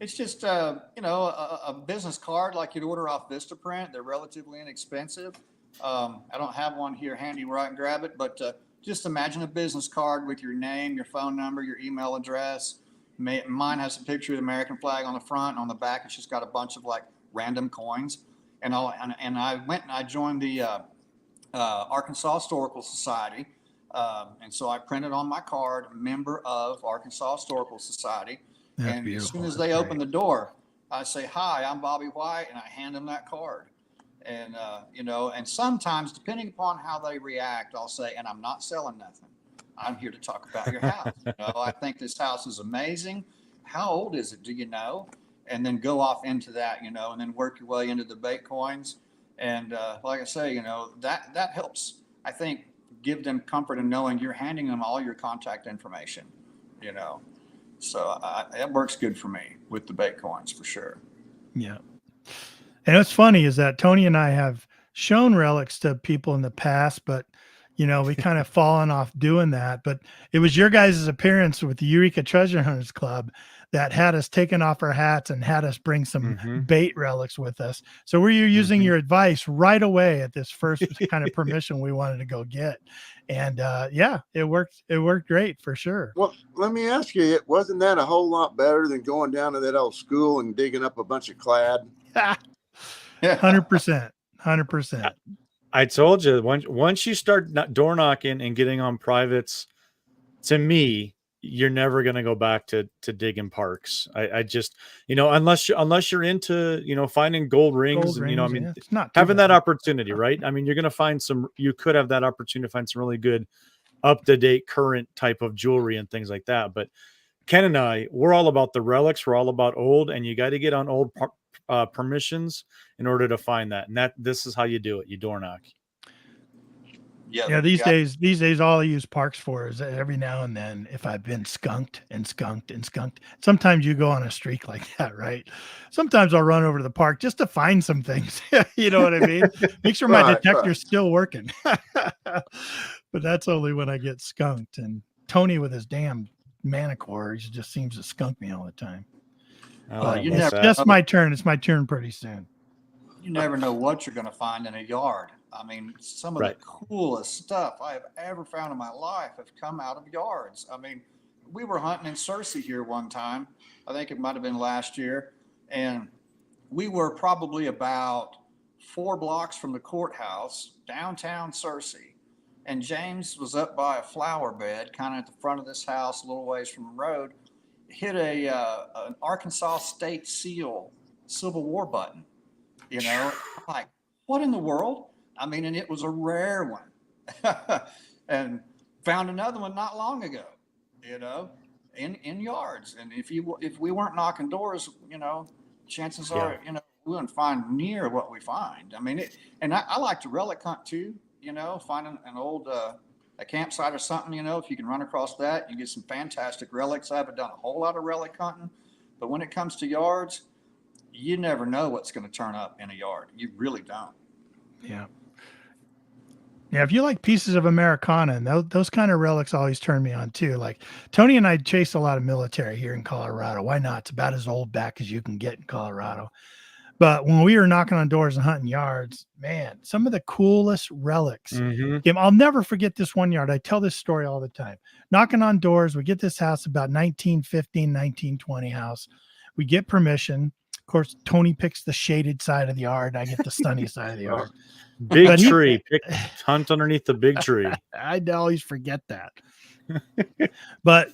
It's just, a business card like you'd order off Vistaprint. They're relatively inexpensive. I don't have one here handy where I can grab it, but just imagine a business card with your name, your phone number, your email address. Mine has a picture of the American flag on the front, and on the back, it's just got a bunch of like random coins. And I went and I joined the Arkansas Historical Society. And so I printed on my card, member of Arkansas Historical Society. That's and beautiful. As soon as they open the door, I say, hi, I'm Bobby White, and I hand them that card. And, and sometimes, depending upon how they react, I'll say, and I'm not selling nothing. I'm here to talk about your house. I think this house is amazing. How old is it? Do you know? And then go off into that, and then work your way into the Baitcoins. And like I say, that helps, I think, give them comfort in knowing you're handing them all your contact information, So it works good for me with the Baitcoins for sure. Yeah. And what's funny is that Tony and I have shown relics to people in the past, but we kind of fallen off doing that. But it was your guys' appearance with the Eureka Treasure Hunters Club that had us taking off our hats and had us bring some bait relics with us. So were you using your advice right away at this first kind of permission we wanted to go get? And it worked. It worked great for sure. Well, let me ask you, wasn't that a whole lot better than going down to that old school and digging up a bunch of clad? 100%. 100%. I told you, once you start door knocking and getting on privates, to me, you're never going to go back to digging parks. I just, unless you're into, finding gold rings and, I mean, it's not having bad. that opportunity, right? I mean, you're going to find you could have that opportunity to find some really good up-to-date current type of jewelry and things like that. But Ken and I, we're all about the relics. We're all about old, and you got to get on old permissions in order to find that. And this is how you do it. You door knock. Yeah, these days, all I use parks for is every now and then if I've been skunked. Sometimes you go on a streak like that, right? Sometimes I'll run over to the park just to find some things. You know what I mean? Make sure my detector's still working. But that's only when I get skunked. And Tony with his damn manicore, he just seems to skunk me all the time. It's just my turn. It's my turn pretty soon. You never know what you're going to find in a yard. I mean, some of the coolest stuff I have ever found in my life have come out of yards. I mean, we were hunting in Searcy here one time. I think it might have been last year. And we were probably about 4 blocks from the courthouse, downtown Searcy. And James was up by a flower bed, kind of at the front of this house, a little ways from the road, hit an Arkansas State Seal Civil War button. Like, what in the world? I mean, and it was a rare one. And found another one not long ago, in yards. And if we weren't knocking doors, chances are, we wouldn't find near what we find. I mean, I like to relic hunt too, finding an old, a campsite or something, if you can run across that, you get some fantastic relics. I haven't done a whole lot of relic hunting, but when it comes to yards, you never know what's going to turn up in a yard. You really don't. Yeah. Yeah, if you like pieces of Americana, and those kind of relics always turn me on too. Like Tony and I chase a lot of military here in Colorado. Why not? It's about as old back as you can get in Colorado. But when we were knocking on doors and hunting yards, man, some of the coolest relics. Mm-hmm. I'll never forget this one yard. I tell this story all the time. Knocking on doors, we get this house, about 1915, 1920 house. We get permission. Of course, Tony picks the shaded side of the yard. I get the sunny side of the yard. Big tree. Hunt underneath the big tree. I always forget that. But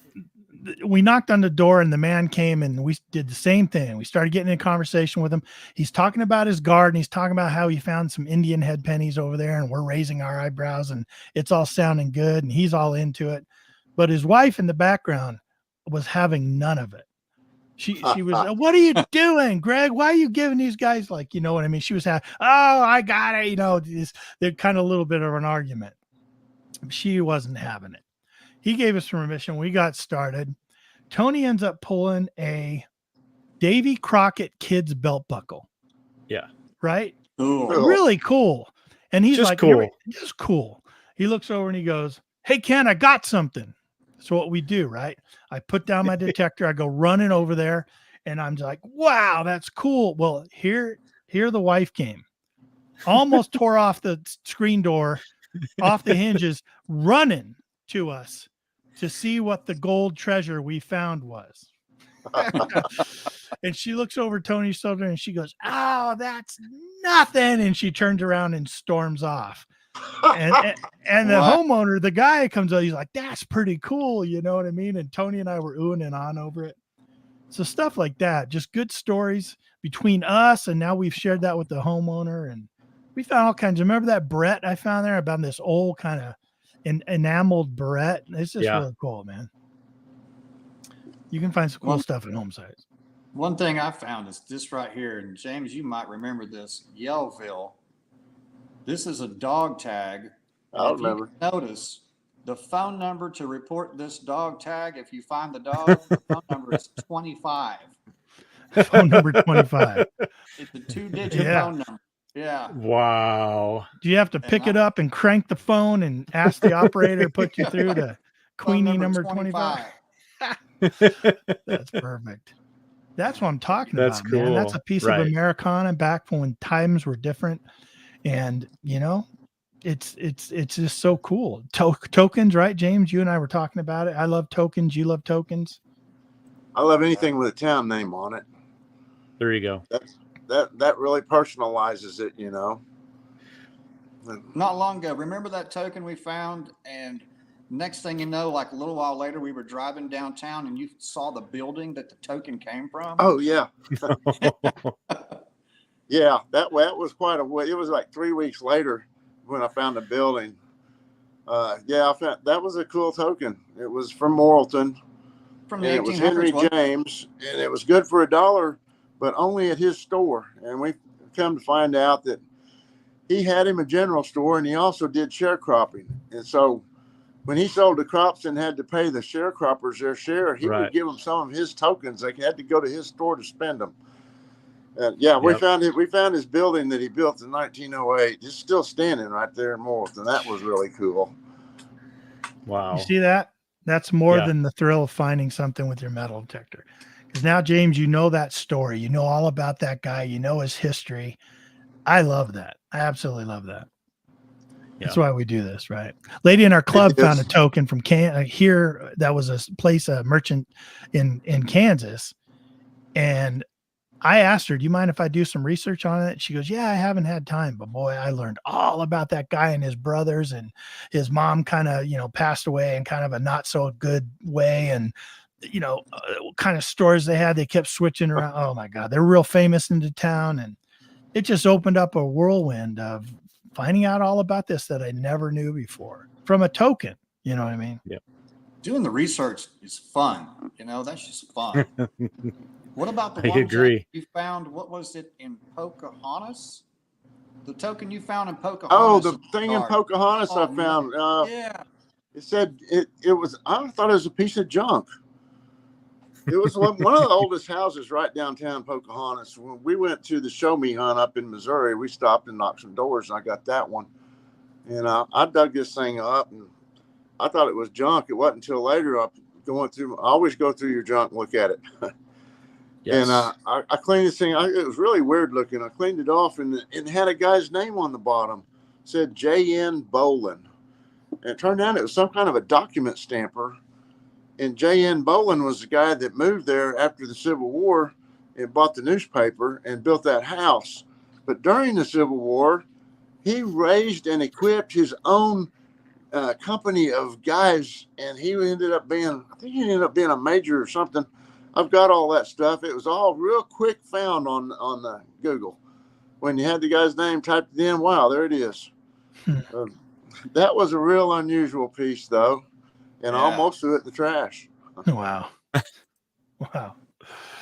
we knocked on the door and the man came and we did the same thing. We started getting in a conversation with him. He's talking about his garden. He's talking about how he found some Indian head pennies over there and we're raising our eyebrows and it's all sounding good and he's all into it. But his wife in the background was having none of it. She was, what are you doing, Greg? Why are you giving these guys you know what I mean? She was having, I got it. They're kind of a little bit of an argument. She wasn't having it. He gave us permission. We got started. Tony ends up pulling a Davy Crockett kids belt buckle. Yeah. Right. Cool. Really cool. And he's just like, cool. Just cool. He looks over and he goes, hey, Ken, I got something. So what we do, right? I put down my detector. I go running over there and I'm like, wow, that's cool. Well, here the wife came, almost tore off the screen door, off the hinges, running to us to see what the gold treasure we found was. And she looks over Tony's shoulder and she goes, oh, that's nothing. And she turns around and storms off. And the homeowner, the guy comes out, he's like, that's pretty cool. You know what I mean? And Tony and I were oohing and on over it. So stuff like that, just good stories between us. And now we've shared that with the homeowner and we found all kinds. Remember that barrette I found there about this old kind of enameled barrette? It's just really cool, man. You can find some cool stuff at home sites. One thing I found is this right here. And James, you might remember this, Yellville. This is a dog tag. I remember. Notice the phone number to report this dog tag. If you find the dog, the phone number is 25. Phone number 25. It's a 2-digit phone number. Yeah. Wow. Do you have to pick it up and crank the phone and ask the operator to put you through to Queenie number 25? That's perfect. That's what I'm talking about, cool. Man. That's a piece of Americana back when times were different. And, it's just so cool. Tokens, right, James? You and I were talking about it. I love tokens. You love tokens. I love anything with a town name on it. There you go. That really personalizes it, Not long ago, remember that token we found? And Next thing you know, like a little while later, we were driving downtown and you saw the building that the token came from. Oh yeah. Yeah, that was quite a way. It was like 3 weeks later when I found the building. Yeah, I found that was a cool token. It was from Morton. From the And it was Henry James, and it was good for $1, but only at his store. And we come to find out that he had him a general store, and he also did sharecropping. And so when he sold the crops and had to pay the sharecroppers their share, he would give them some of his tokens. They had to go to his store to spend them. And yeah, we found it. We found his building that he built in 1908. It's still standing right there in Morton. That was really cool. Wow! You see that? That's more than the thrill of finding something with your metal detector. Because now, James, you know that story. You know all about that guy. You know his history. I love that. I absolutely love that. That's why we do this, right? Lady in our club found a token from here. That was a place, a merchant in Kansas. And I asked her, do you mind if I do some research on it? She goes, yeah, I haven't had time, but boy, I learned all about that guy and his brothers, and his mom kind of, passed away in kind of a not so good way. And, what kind of stores they had, they kept switching around. Oh my God, they're real famous into town. And it just opened up a whirlwind of finding out all about this that I never knew before from a token. You know what I mean? Yeah. Doing the research is fun. That's just fun. What about the I one agree. you found? What was it in Pocahontas? The token you found in Pocahontas. Oh, the thing in Pocahontas I found. Yeah. It said it was. I thought it was a piece of junk. It was one of the oldest houses right downtown Pocahontas. When we went to the Show Me Hunt up in Missouri, we stopped and knocked some doors, and I got that one. And I dug this thing up, and I thought it was junk. It wasn't until later I always go through your junk and look at it. Yes. And I cleaned this thing. It was really weird looking. I cleaned it off, and it had a guy's name on the bottom. It said J.N. Bolin. And it turned out it was some kind of a document stamper. And J.N. Bolin was the guy that moved there after the Civil War and bought the newspaper and built that house. But during the Civil War, he raised and equipped his own company of guys, and he ended up being a major or something. I've got all that stuff. It was all real quick found on the Google. When you had the guy's name typed it in, wow, there it is. That was a real unusual piece, though, and I almost threw it in the trash. Wow. Wow.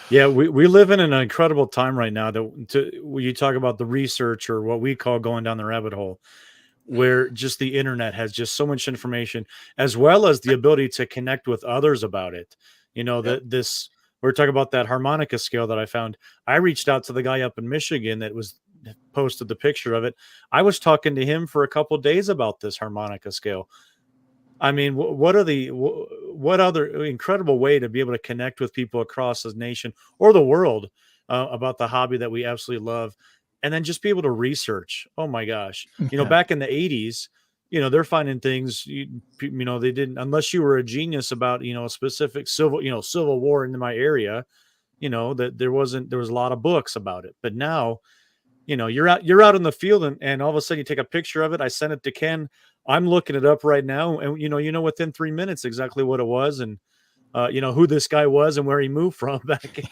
Yeah, we live in an incredible time right now when you talk about the research, or what we call going down the rabbit hole, where just the internet has just so much information, as well as the ability to connect with others about it. We're talking about that harmonica scale that I found. I reached out to the guy up in Michigan that posted the picture of it. I was talking to him for a couple of days about this harmonica scale. I mean, what other incredible way to be able to connect with people across the nation or the world about the hobby that we absolutely love, and then just be able to research. Oh my gosh. Back in the 80s, they're finding things, they didn't, unless you were a genius about, a specific Civil War in my area, that there was a lot of books about it. But now, you're out in the field, and all of a sudden you take a picture of it. I sent it to Ken. I'm looking it up right now, and within 3 minutes exactly what it was, and who this guy was and where he moved from back.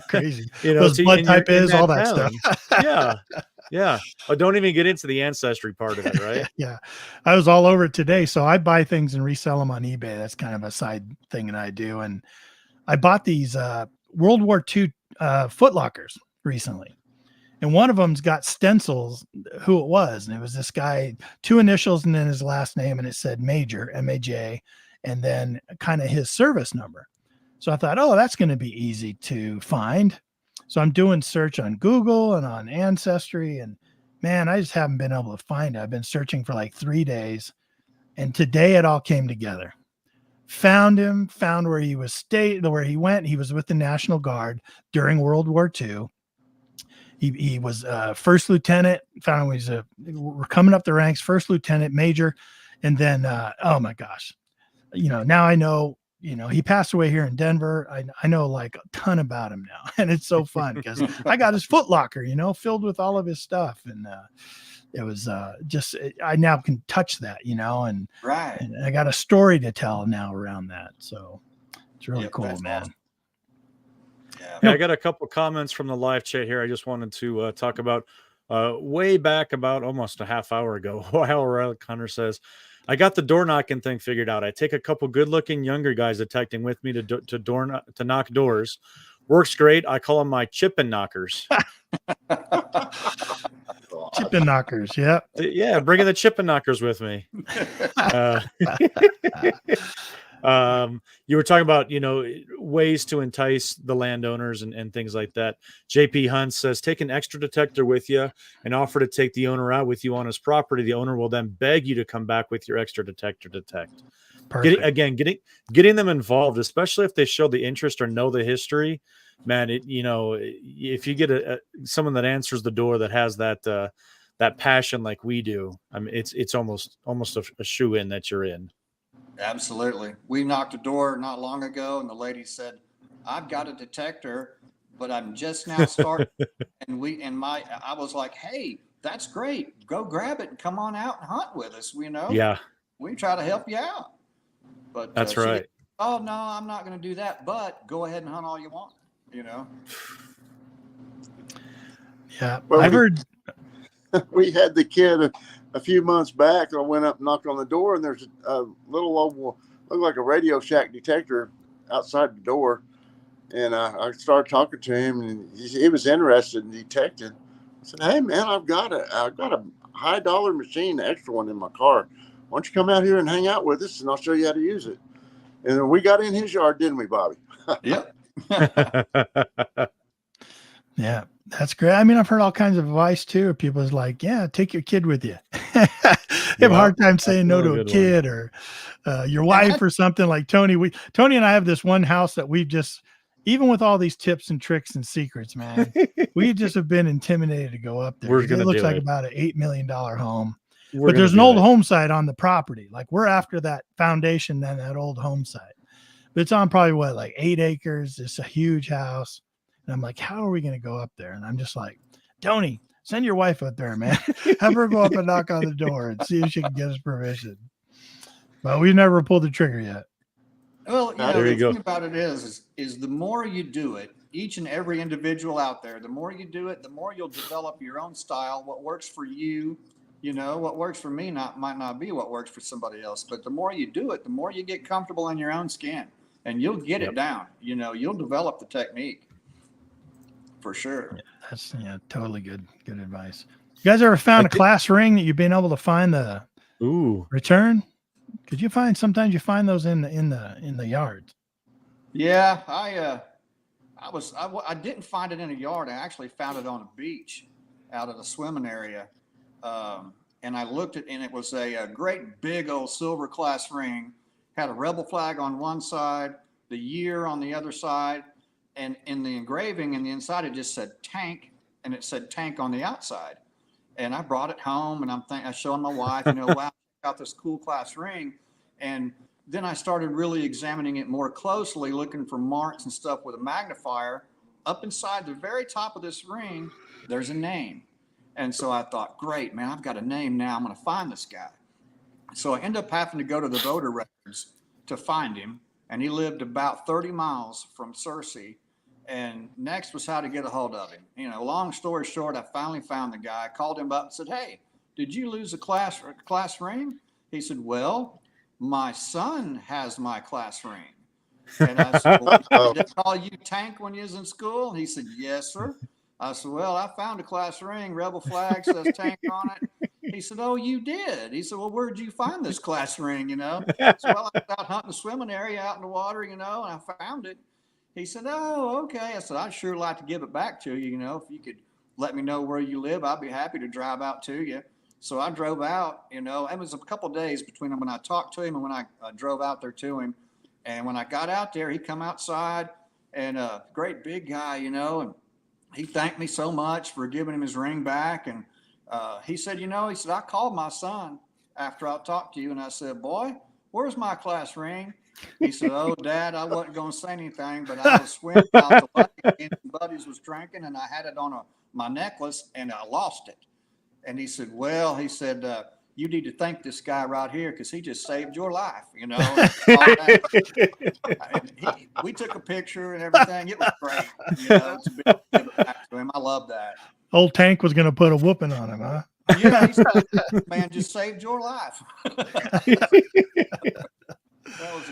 Crazy. Those blood type is all that town. Stuff. Yeah. Oh, don't even get into the ancestry part of it, right? Yeah. I was all over it today. So I buy things and resell them on eBay. That's kind of a side thing that I do. And I bought these World War II foot lockers recently. And one of them's got stencils, who it was. And it was this guy, 2 initials and then his last name. And it said Major, M-A-J, and then kind of his service number. So I thought, oh, that's going to be easy to find. So I'm doing search on Google and on Ancestry, and man, I just haven't been able to find it. I've been searching for like 3 days, and today it all came together. Found him, found where he was where he went. He was with the National Guard during World War II. He was first lieutenant. Found him we're coming up the ranks, first lieutenant, major, and then oh my gosh, now I know he passed away here in Denver. I know like a ton about him now, and it's so fun because I got his foot locker, filled with all of his stuff. And it was I now can touch that, and, Right. and I got a story to tell now around that. So it's really cool, man. Awesome. Yeah, I got a couple comments from the live chat here. I just wanted to talk about way back about almost a half hour ago. While Relic Hunter says, I got the door knocking thing figured out. I take a couple good looking younger guys detecting with me to knock doors. Works great. I call them my chipping knockers. Chipping knockers. Yeah. Yeah. Bringing the chipping knockers with me. You were talking about, ways to entice the landowners and things like that. JP Hunt says, take an extra detector with you and offer to take the owner out with you on his property. The owner will then beg you to come back with your extra detector to detect. Getting them involved, especially if they show the interest or know the history, man, if you get someone that answers the door that has that passion like we do, I mean, it's almost a shoe in that you're in. Absolutely. We knocked a door not long ago, and the lady said, I've got a detector, but I'm just now starting. I was like, hey, that's great. Go grab it and come on out and hunt with us. Yeah. We try to help you out. But that's right. Oh, no, I'm not going to do that, but go ahead and hunt all you want, Yeah. Well, I've heard. We had the kid a few months back. I went up and knocked on the door, and there's a little old, looked like a Radio Shack detector outside the door. And I started talking to him, and he was interested in detecting. I said, "Hey, man, I've got a high dollar machine, an extra one in my car. Why don't you come out here and hang out with us, and I'll show you how to use it." And then we got in his yard, didn't we, Bobby? Yep. Yeah, that's great. I mean, I've heard all kinds of advice too. People's like, yeah, take your kid with you. You have a hard time saying no to a kid or your wife or something like Tony. Tony and I have this one house that we've just, even with all these tips and tricks and secrets, man, we just have been intimidated to go up there. It looks like about an $8 million home. But there's an old home site on the property. Like we're after that foundation, then that old home site. But it's on probably like 8 acres. It's a huge house. And I'm like, how are we going to go up there? And I'm just like, Tony, send your wife up there, man. Have her go up and knock on the door and see if she can get us permission. But we've never pulled the trigger yet. Well, the thing about it is the more you do it, each and every individual out there, the more you do it, the more you'll develop your own style. What works for you, what works for me might not be what works for somebody else. But the more you do it, the more you get comfortable in your own skin, and you'll get it down. You'll develop the technique. For sure. Yeah, that's totally good advice. You guys ever found a class ring that you've been able to find the return? Because sometimes you find those in the yard. Yeah, I didn't find it in a yard. I actually found it on a beach out of the swimming area. And I looked at, and it was a great big old silver class ring, had a rebel flag on one side, the year on the other side. And in the engraving in the inside, it just said tank, and it said tank on the outside. And I brought it home, and I showing my wife, wow, I got this cool class ring. And then I started really examining it more closely, looking for marks and stuff with a magnifier. Up inside the very top of this ring, there's a name. And so I thought, great, man, I've got a name now. I'm going to find this guy. So I ended up having to go to the voter records to find him. And he lived about 30 miles from Searcy. And next was how to get a hold of him. Long story short, I finally found the guy. I called him up and said, hey, did you lose a class ring? He said, well, my son has my class ring. And I said, well, did they call you Tank when you was in school? And he said, yes, sir. I said, well, I found a class ring, rebel flag, says Tank on it. He said, oh, you did? He said, well, where'd you find this class ring, So, well, I was out hunting the swimming area out in the water, and I found it. He said, oh, okay. I said, I'd sure like to give it back to you, if you could let me know where you live, I'd be happy to drive out to you. So I drove out, it was a couple of days between when I talked to him and when I drove out there to him. And when I got out there, he come outside, and a great big guy, and he thanked me so much for giving him his ring back. And he said, I called my son after I talked to you, and I said, boy, where's my class ring? He said, "Oh, Dad, I wasn't going to say anything, but I was swimming out the lake and buddies was drinking, and I had it on my necklace, and I lost it." And he said, "Well," he said, "you need to thank this guy right here because he just saved your life." You know, we took a picture and everything. It was great. You know, to be able to give it back to him. I love that. Old Tank was going to put a whooping on him, huh? Yeah, he said, "Man, just saved your life."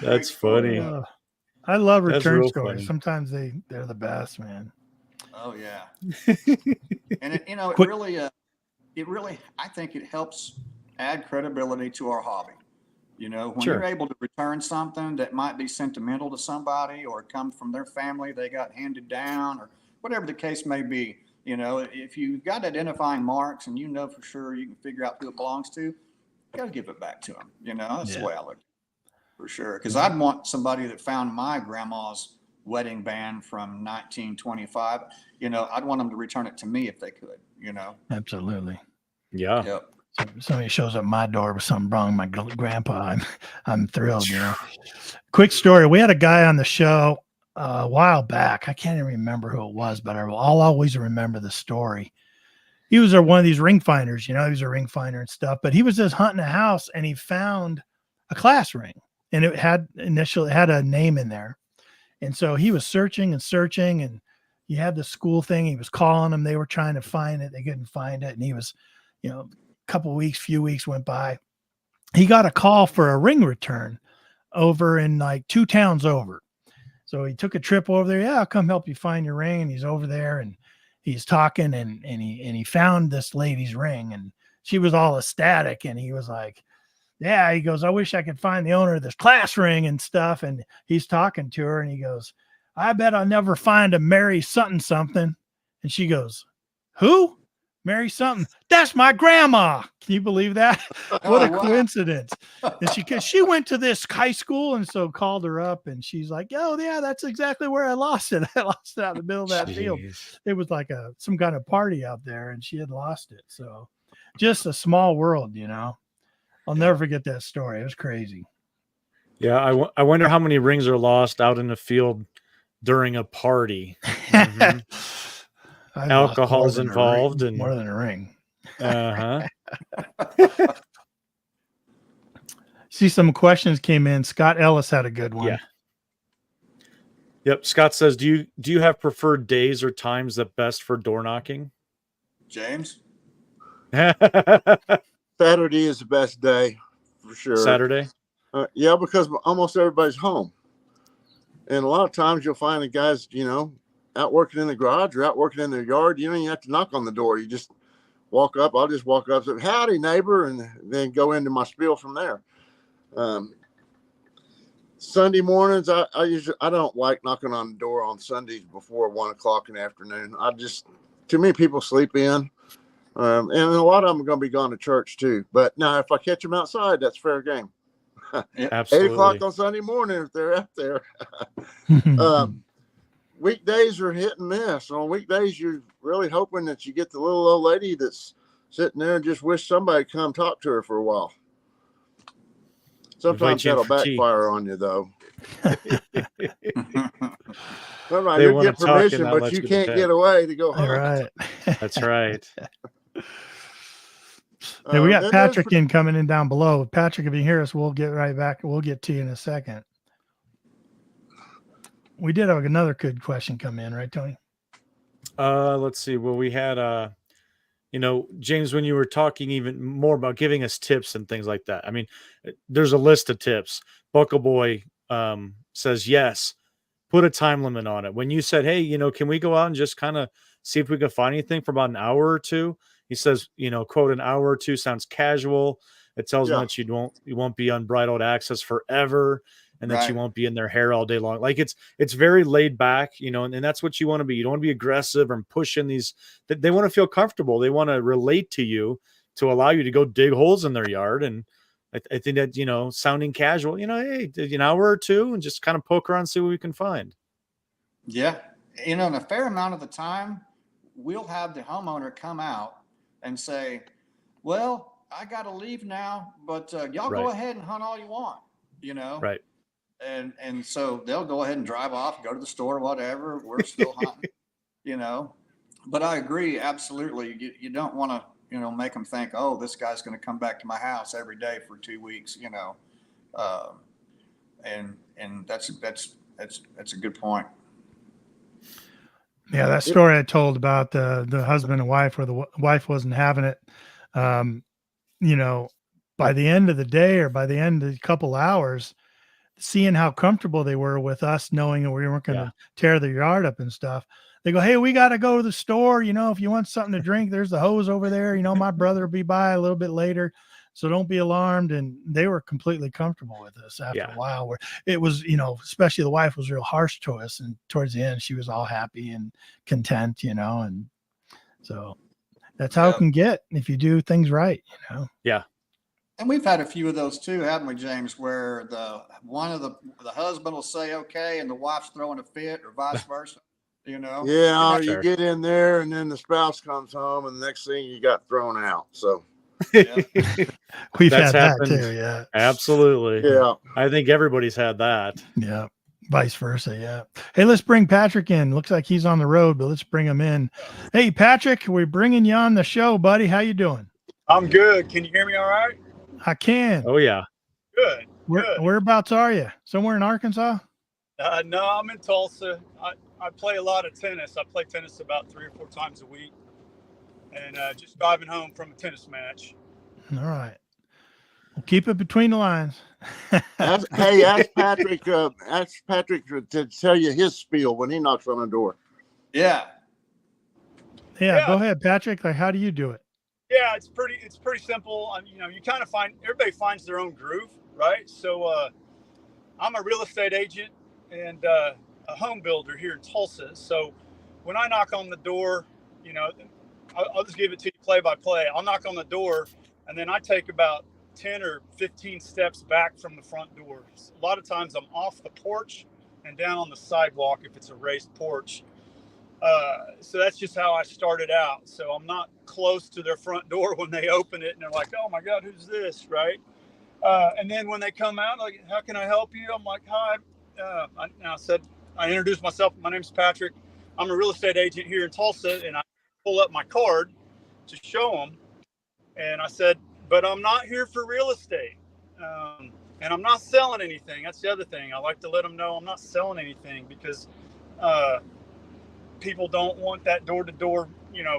That's funny. I love return real stories. funny. Sometimes they're the best, man. Oh yeah. And it really, I think it helps add credibility to our hobby. You know, when you're able to return something that might be sentimental to somebody or come from their family, they got handed down or whatever the case may be. You know, if you've got identifying marks and you know for sure you can figure out who it belongs to, you got to give it back to them. You know, that's the way I look at it, for sure. Because I'd want somebody that found my grandma's wedding band from 1925. You know, I'd want them to return it to me if they could. You know, Absolutely. Yeah. Yep. Somebody shows up my door with something wrong with my grandpa, I'm thrilled. You know. Quick story: we had a guy on the show a while back. I can't even remember who it was, but I'll always remember the story. He was one of these ring finders, you know, he was a ring finder and stuff, but he was just hunting a house and he found a class ring and it had a name in there. And so he was searching and he had the school thing. He was calling them. They were trying to find it. They couldn't find it. And he was, you know, few weeks went by. He got a call for a ring return over in like 2 towns over. So he took a trip over there. Yeah, I'll come help you find your ring. And he's over there and he's talking and he found this lady's ring and she was all ecstatic. And he was like, yeah, he goes, I wish I could find the owner of this class ring and stuff. And he's talking to her and he goes, I bet I'll never find a Mary something. And she goes, who? Mary something. That's my grandma. Can you believe that? What a coincidence. And she went to this high school and so called her up and she's like, oh yeah, that's exactly where I lost it. I lost it out in the middle of that field. It was like some kind of party out there and she had lost it. So just a small world, you know. I'll never forget that story. It was crazy. Yeah. I wonder how many rings are lost out in the field during a party. Mm-hmm. Alcohol's involved and more than a ring. See, some questions came in. Scott Ellis had a good one. Yeah. Yep. Scott says, do you have preferred days or times that best for door knocking? James? Saturday is the best day for sure. Saturday? Yeah, because almost everybody's home. And a lot of times you'll find the guys, you know, out working in the garage or out working in their yard. You don't even have to knock on the door. You just walk up. I'll just walk up and say, howdy, neighbor, and then go into my spiel from there. Sunday mornings, I don't like knocking on the door on Sundays before 1 o'clock in the afternoon. Too many people sleep in. And a lot of them are going to be gone to church too. But now if I catch them outside, that's fair game. Absolutely. 8 o'clock on Sunday morning if they're out there. Weekdays are hit and miss. On weekdays, you're really hoping that you get the little old lady that's sitting there and just wish somebody would come talk to her for a while. Sometimes that'll backfire on you, though. Sometimes you get permission, but you can't get away to go home. Right. That's right. Hey, we got Patrick coming in down below. Patrick, if you hear us, we'll get right back. We'll get to you in a second. We did have another good question come in, right, Tony? Let's see. Well, we had, James, when you were talking even more about giving us tips and things like that. I mean, there's a list of tips. Buckle Boy says, yes, put a time limit on it. When you said, hey, can we go out and just kind of see if we can find anything for about an hour or two? He says, quote, an hour or two sounds casual. It tells them that you won't be unbridled access forever. And that you won't be in their hair all day long. Like it's very laid back, and that's what you want to be. You don't want to be aggressive and pushing these. They want to feel comfortable. They want to relate to you to allow you to go dig holes in their yard. And I think that, sounding casual, hey, an hour or two and just kind of poke around and see what we can find. Yeah. In a fair amount of the time, we'll have the homeowner come out and say, well, I got to leave now, but y'all go ahead and hunt all you want, Right. And so they'll go ahead and drive off, go to the store, whatever. We're still hunting, But I agree, absolutely. You don't want to, make them think, oh, this guy's going to come back to my house every day for 2 weeks, and that's a good point. Yeah, that story I told about the husband and wife, where the wife wasn't having it. By the end of the day, or by the end of a couple hours, seeing how comfortable they were with us, knowing that we weren't going to tear the yard up and stuff. They go, hey, we got to go to the store. If you want something to drink, there's the hose over there. My brother will be by a little bit later, so don't be alarmed. And they were completely comfortable with us after a while, where it was, especially the wife was real harsh to us. And towards the end, she was all happy and content, and so that's how it can get if you do things right, Yeah. And we've had a few of those too, haven't we, James, where the husband will say, okay, and the wife's throwing a fit, or vice versa, Yeah, you get in there and then the spouse comes home and the next thing you got thrown out. So we've had that too. Yeah, absolutely. Yeah. I think everybody's had that. Yeah. Vice versa. Yeah. Hey, let's bring Patrick in. Looks like he's on the road, but let's bring him in. Hey, Patrick, we're bringing you on the show, buddy. How you doing? I'm good. Can you hear me all right? I can. Oh yeah. Good. Whereabouts are you? Somewhere in Arkansas? No, I'm in Tulsa. I play a lot of tennis. I play tennis about 3 or 4 times a week, and just driving home from a tennis match. All right. We'll keep it between the lines. Ask Patrick to tell you his spiel when he knocks on the door. Yeah. Yeah. Go ahead, Patrick. Like, how do you do it? Yeah, it's pretty simple. You kind of everybody finds their own groove, right? So I'm a real estate agent and a home builder here in Tulsa. So when I knock on the door, I'll just give it to you play by play. I'll knock on the door, and then I take about 10 or 15 steps back from the front door. A lot of times I'm off the porch and down on the sidewalk if it's a raised porch. So that's just how I started out. So I'm not close to their front door when they open it and they're like, oh my God, who's this? Right. And then when they come out, like, how can I help you? I'm like, hi. I introduced myself. My name's Patrick. I'm a real estate agent here in Tulsa, and I pull up my card to show them. And I said, but I'm not here for real estate. And I'm not selling anything. That's the other thing. I like to let them know I'm not selling anything, because people don't want that door-to-door,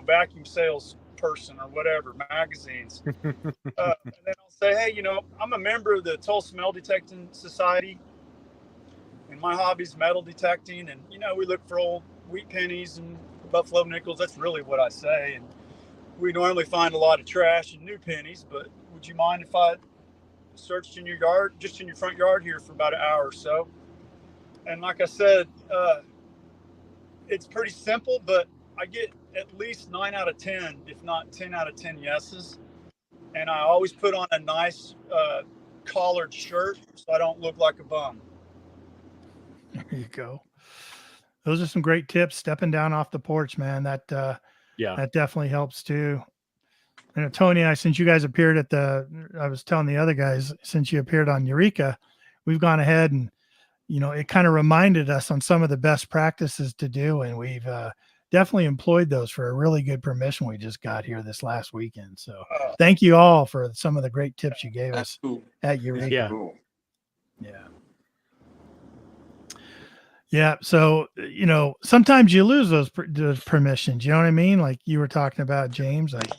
vacuum sales person or whatever, magazines. And then I'll say, hey, I'm a member of the Tulsa Metal Detecting Society, and my hobby's metal detecting. And, we look for old wheat pennies and buffalo nickels. That's really what I say. And we normally find a lot of trash and new pennies, but would you mind if I searched in your yard, just in your front yard here, for about an hour or so? And like I said, it's pretty simple, but I get at least 9 out of 10, if not 10 out of 10 yeses. And I always put on a nice collared shirt so I don't look like a bum. There you go. Those are some great tips. Stepping down off the porch, man. That definitely helps too. And Tony, since you guys appeared I was telling the other guys, since you appeared on Eureka, we've gone ahead and, it kind of reminded us on some of the best practices to do. And we've definitely employed those for a really good permission we just got here this last weekend. So thank you all for some of the great tips you gave us at Eureka. Yeah. Cool. Yeah. Yeah. So, sometimes you lose those permissions. You know what I mean? Like you were talking about, James, like,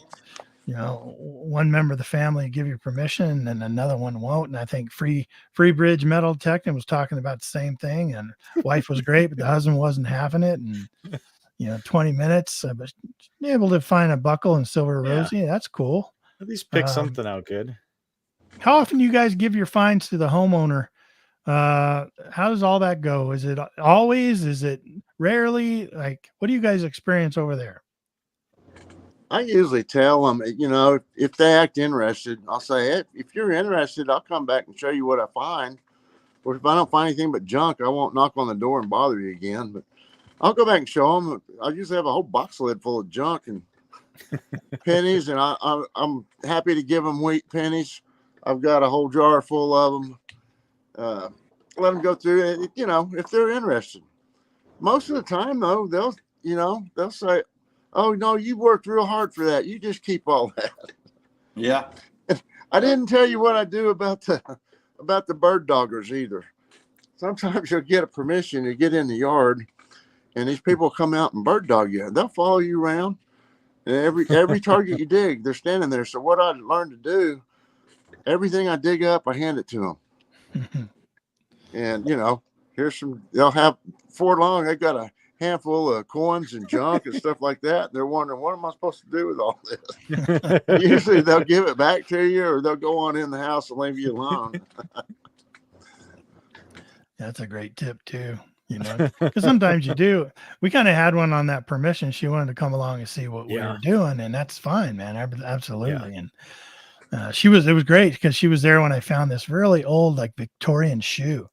one member of the family give you permission and another one won't. And I think Free Bridge Metal Detecting was talking about the same thing, and wife was great, but the husband wasn't having it. And, 20 minutes, but able to find a buckle and silver rosy. That's cool. At least pick something out good. How often do you guys give your finds to the homeowner? How does all that go? Is it always? Is it rarely? Like, what do you guys experience over there? I usually tell them, if they act interested, I'll say, hey, if you're interested, I'll come back and show you what I find. Or if I don't find anything but junk, I won't knock on the door and bother you again. But I'll go back and show them. I usually have a whole box lid full of junk and pennies, and I'm happy to give them wheat pennies. I've got a whole jar full of them. let them go through it, if they're interested. Most of the time, though, they'll say, "Oh no, you worked real hard for that. You just keep all that." Yeah. I didn't tell you what I do about the bird doggers either. Sometimes you'll get a permission to get in the yard, and these people come out and bird dog you. They'll follow you around, and every target you dig, they're standing there. So what I learned to do, everything I dig up, I hand it to them. And they'll have before long, they got a handful of coins and junk and stuff like that. They're wondering, what am I supposed to do with all this? Usually they'll give it back to you, or they'll go on in the house and leave you alone. That's a great tip too, because sometimes you do. We kind of had one on that permission. She wanted to come along and see what we were doing, and that's fine, man. Absolutely. Yeah. And it was great because she was there when I found this really old, like Victorian shoe.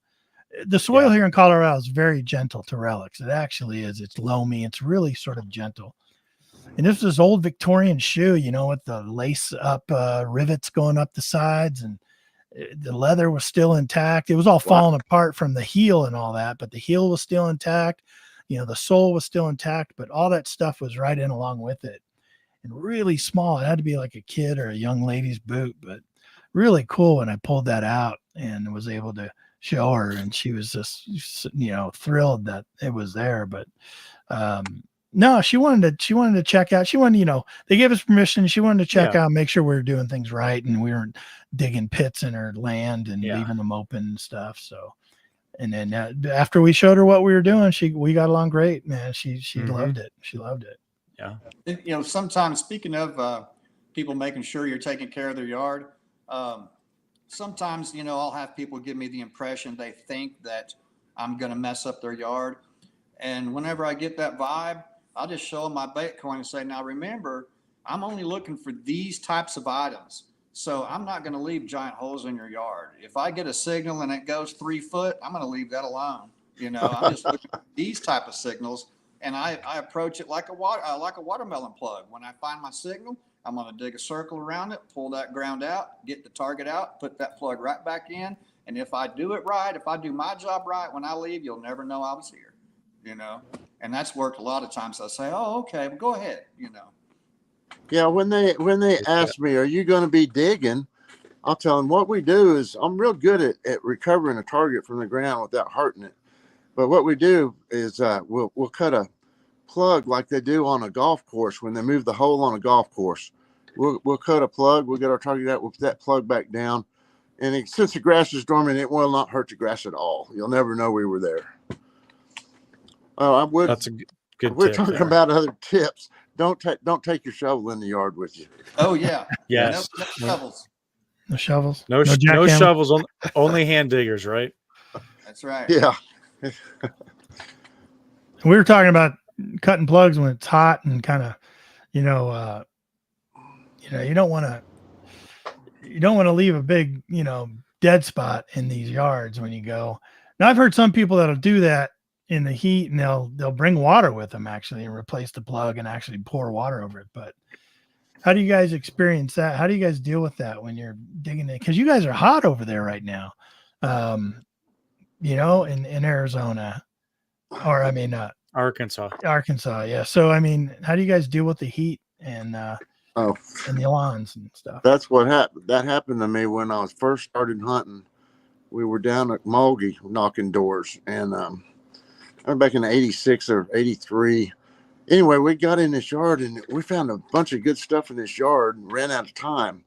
The soil here in Colorado is very gentle to relics. It actually is. It's loamy. It's really sort of gentle. And this was old Victorian shoe, with the lace up rivets going up the sides, and the leather was still intact. It was all falling apart from the heel and all that, but the heel was still intact. The sole was still intact, but all that stuff was right in along with it. And really small. It had to be like a kid or a young lady's boot, but really cool when I pulled that out and was able to show her, and she was just thrilled that it was there. But no, she wanted to check out. She wanted, they gave us permission. She wanted to check out, make sure we were doing things right, and we weren't digging pits in her land and leaving them open and stuff. So, and then after we showed her what we were doing, we got along great, man. She loved it. She loved it. Yeah. Sometimes, speaking of people making sure you're taking care of their yard, sometimes, I'll have people give me the impression they think that I'm going to mess up their yard. And whenever I get that vibe, I'll just show them my Baitcoin and say, now remember, I'm only looking for these types of items. So I'm not going to leave giant holes in your yard. If I get a signal and it goes 3 foot, I'm going to leave that alone. I'm just looking for these type of signals. And I approach it like a watermelon plug. When I find my signal, I'm going to dig a circle around it, pull that ground out, get the target out, put that plug right back in. And if I do it right, if I do my job right, when I leave, you'll never know I was here, and that's worked a lot of times. I say, oh, okay, well, go ahead, Yeah. When they ask me, are you going to be digging? I'll tell them what we do is I'm real good at recovering a target from the ground without hurting it. But what we do is we'll cut a plug like they do on a golf course when they move the hole on a golf course. We'll cut a plug. We'll get our target out. We'll put that plug back down. And since the grass is dormant, it will not hurt the grass at all. You'll never know we were there. That's a good We're tip talking there. about other tips. Don't take your shovel in the yard with you. Oh, yeah. Yes. No shovels. No shovels. No shovels. Only hand diggers, right? That's right. Yeah. We were talking about cutting plugs when it's hot and kind of, you don't want to leave a big, dead spot in these yards when you go. Now I've heard some people that'll do that in the heat, and they'll bring water with them actually and replace the plug and actually pour water over it. But how do you guys experience that? How do you guys deal with that when you're digging it? Because you guys are hot over there right now, in Arizona, or Arkansas. Yeah. So, how do you guys deal with the heat and and the lawns and stuff? That's what happened. That happened to me when I was first started hunting. We were down at Mulgee knocking doors, and back in 86 or 83. Anyway, we got in this yard and we found a bunch of good stuff in this yard and ran out of time.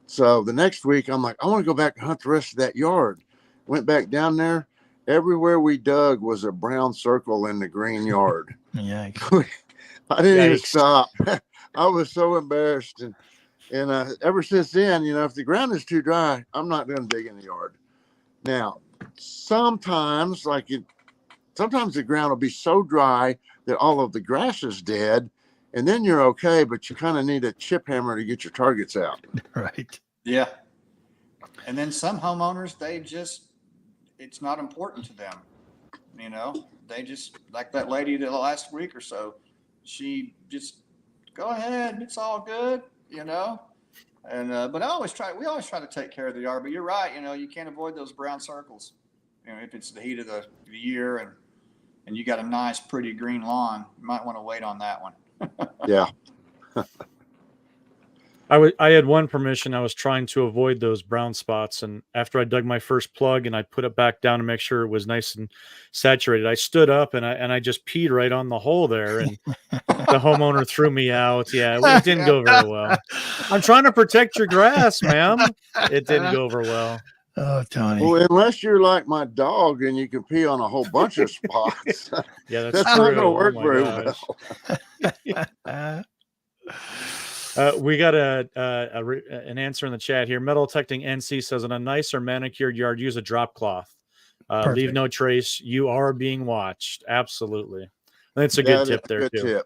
So the next week I'm like, I want to go back and hunt the rest of that yard. Went back down there. Everywhere we dug was a brown circle in the green yard. Yeah. I didn't even stop. I was so embarrassed. And ever since then, if the ground is too dry, I'm not going to dig in the yard. Now, sometimes the ground will be so dry that all of the grass is dead, and then you're okay, but you kind of need a chip hammer to get your targets out. Right. Yeah. And then some homeowners, it's not important to them. They just, like that lady the last week or so, she just, go ahead, it's all good, And, but we always try to take care of the yard, but you're right. You can't avoid those brown circles. if it's the heat of the year and you got a nice, pretty green lawn, you might want to wait on that one. Yeah. I had one permission. I was trying to avoid those brown spots, and after I dug my first plug and I put it back down to make sure it was nice and saturated, I stood up and I just peed right on the hole there, and the homeowner threw me out. Yeah, it didn't go very well. I'm trying to protect your grass, ma'am. It didn't go over well. Oh, Tony. Well, unless you're like my dog and you can pee on a whole bunch of spots. Yeah, that's true. not going to work Oh very well. We got an answer in the chat here. Metal Detecting NC says, in a nice or manicured yard, use a drop cloth. Leave no trace. You are being watched. Absolutely. That's a good tip there, too.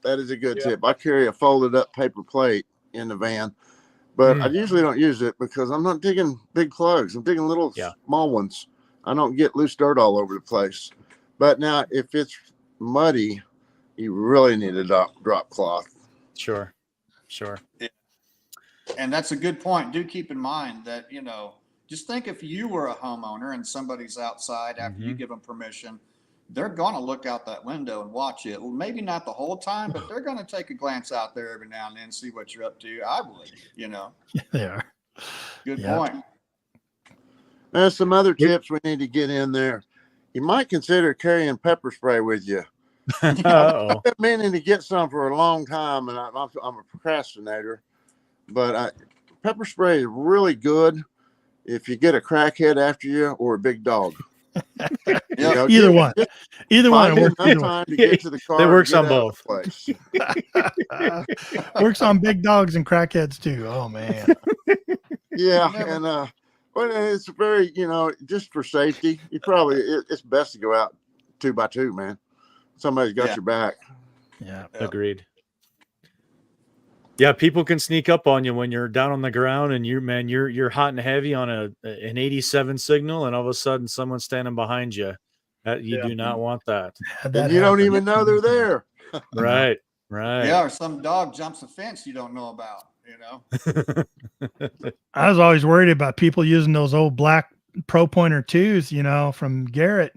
That is a good tip. I carry a folded up paper plate in the van, but I usually don't use it because I'm not digging big plugs. I'm digging little small ones. I don't get loose dirt all over the place. But now, if it's muddy, you really need a drop cloth. Sure. Yeah. And that's a good point. Do keep in mind that, just think if you were a homeowner and somebody's outside after you give them permission, they're going to look out that window and watch it. Well, maybe not the whole time, but they're going to take a glance out there every now and then, see what you're up to. I believe, Yeah, they are. Good point. There's some other tips we need to get in there. You might consider carrying pepper spray with you. I've been meaning to get some for a long time, and I'm a procrastinator. But pepper spray is really good if you get a crackhead after you or a big dog. Either one. Either one. Time to get to the car. It works on both. Works on big dogs and crackheads too. Oh man. Yeah, and but it's very, just for safety. It's best to go out 2x2, man. Somebody's got your back. Yeah, agreed. Yeah, people can sneak up on you when you're down on the ground and you're hot and heavy on an 87 signal, and all of a sudden someone's standing behind you. You do not want that. And you don't even know they're there. Right. Yeah, or some dog jumps a fence you don't know about. I was always worried about people using those old black Pro Pointer 2s, from Garrett.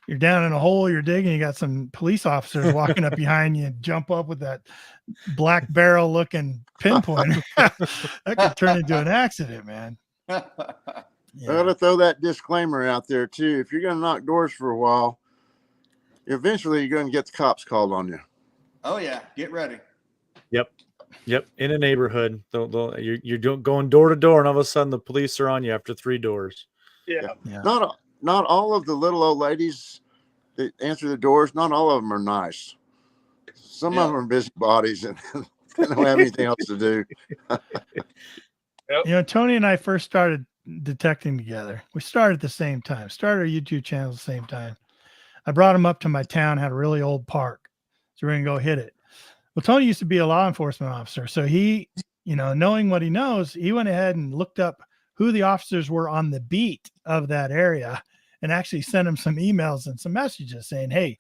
You're down in a hole, you're digging, you got some police officers walking up behind you and jump up with that black barrel looking pinpointer. That could turn into an accident, man. I gotta throw that disclaimer out there too. If you're gonna knock doors for a while, eventually you're gonna get the cops called on you. Oh yeah, get ready. Yep. In a neighborhood, you're going door to door, and all of a sudden the police are on you after 3 doors. Yeah. Not all of the little old ladies that answer the doors, not all of them are nice. Some of them are busybodies and they don't have anything else to do. Tony and I first started detecting together. We started at the same time, started our YouTube channel at the same time. I brought him up to my town, had a really old park. So we're going to go hit it. Well, Tony used to be a law enforcement officer. So he, knowing what he knows, he went ahead and looked up who the officers were on the beat of that area and actually sent him some emails and some messages saying, hey,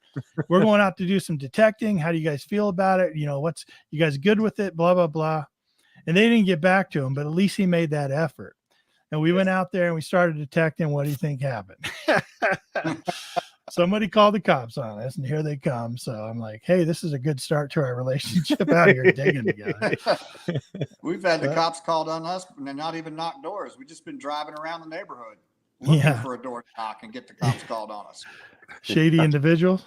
we're going out to do some detecting. How do you guys feel about it? You guys good with it? Blah, blah, blah. And they didn't get back to him, but at least he made that effort. And we went out there and we started detecting. What do you think happened? Somebody called the cops on us, and here they come. So I'm like, hey, this is a good start to our relationship out here digging together. We've had the cops called on us and they're not even knocked doors. We've just been driving around the neighborhood looking for a door knock and get the cops called on us. Shady individuals.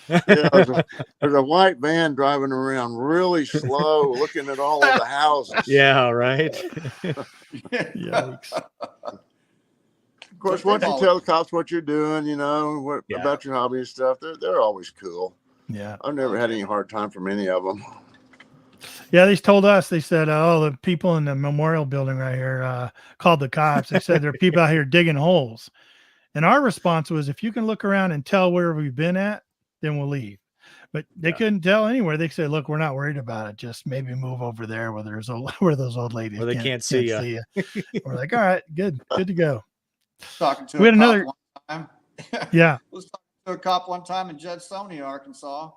Yeah, there's a white van driving around really slow, looking at all of the houses. Yeah, right. Yikes. Of course, once you tell the cops what you're doing, about your hobby and stuff, they're always cool. Yeah, I've never had any hard time from any of them. Yeah, they told us. They said, the people in the memorial building right here called the cops. They said there are people out here digging holes. And our response was, if you can look around and tell where we've been at, then we'll leave. But they couldn't tell anywhere. They said, look, we're not worried about it. Just maybe move over there where those old ladies where they can't see you. We're like, all right, good to go. Talking to we had another one time. Yeah. I was talking to a cop one time in Judsonia, Arkansas.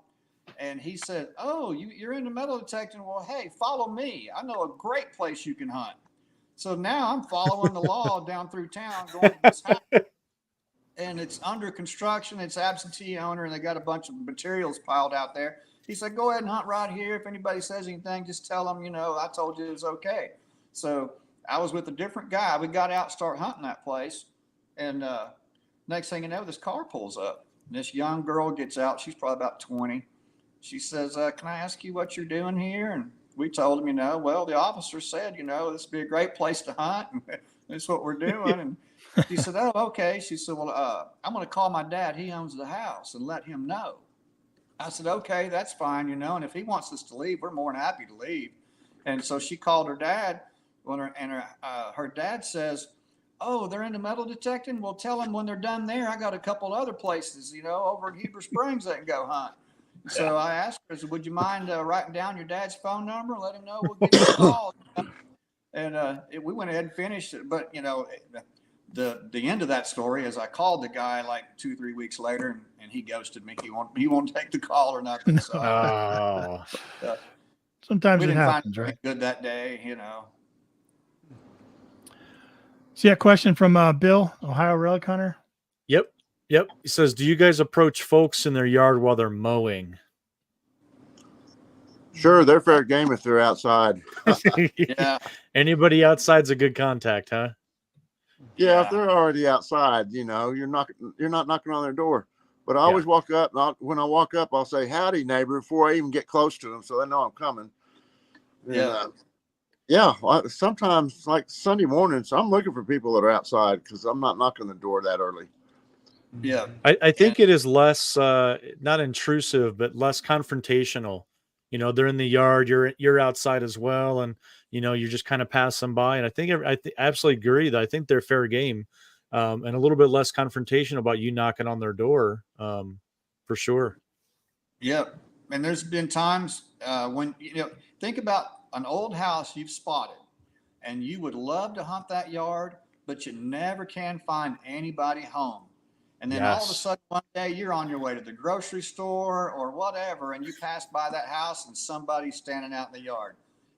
And he said, oh, you're into metal detecting. Well, hey, follow me. I know a great place you can hunt. So now I'm following the law down through town, going to this house. and it's under construction. It's absentee owner, and they got a bunch of materials piled out there. He said, go ahead and hunt right here. If anybody says anything, just tell them, I told you it was okay. So I was with a different guy. We got out, start hunting that place. And next thing you know, this car pulls up. And this young girl gets out. She's probably about 20. She says, can I ask you what you're doing here? And we told him, well, the officer said, this would be a great place to hunt. And that's what we're doing. And she said, oh, okay. She said, well, I'm going to call my dad. He owns the house, and let him know. I said, okay, that's fine, and if he wants us to leave, we're more than happy to leave. And so she called her dad, her dad says, oh, they're into metal detecting? Well, tell them when they're done there, I got a couple other places, over in Heber Springs they can go hunt. So I asked her, I said, would you mind writing down your dad's phone number? Let him know we'll give you a call. And we went ahead and finished it. But, the end of that story is I called the guy like 2-3 weeks later, and he ghosted me. He won't take the call or nothing. So sometimes it happens, right? Good that day, See a question from Bill, Ohio Relic Hunter. Yep. He says, do you guys approach folks in their yard while they're mowing? Sure, they're fair game if they're outside. Yeah. Anybody outside's a good contact, huh? Yeah, if they're already outside, you're not knocking on their door. But I always walk up, and when I walk up, I'll say, howdy, neighbor, before I even get close to them, so they know I'm coming. And, sometimes, like Sunday mornings, I'm looking for people that are outside because I'm not knocking the door that early. Yeah. I think it is less, not intrusive, but less confrontational. They're in the yard, you're outside as well, and you just kind of pass them by. And I think I absolutely agree that I think they're fair game, and a little bit less confrontation about you knocking on their door, for sure. Yeah. And there's been times when, think about an old house you've spotted, and you would love to hunt that yard, but you never can find anybody home. And then all of a sudden one day you're on your way to the grocery store or whatever, and you pass by that house and somebody's standing out in the yard.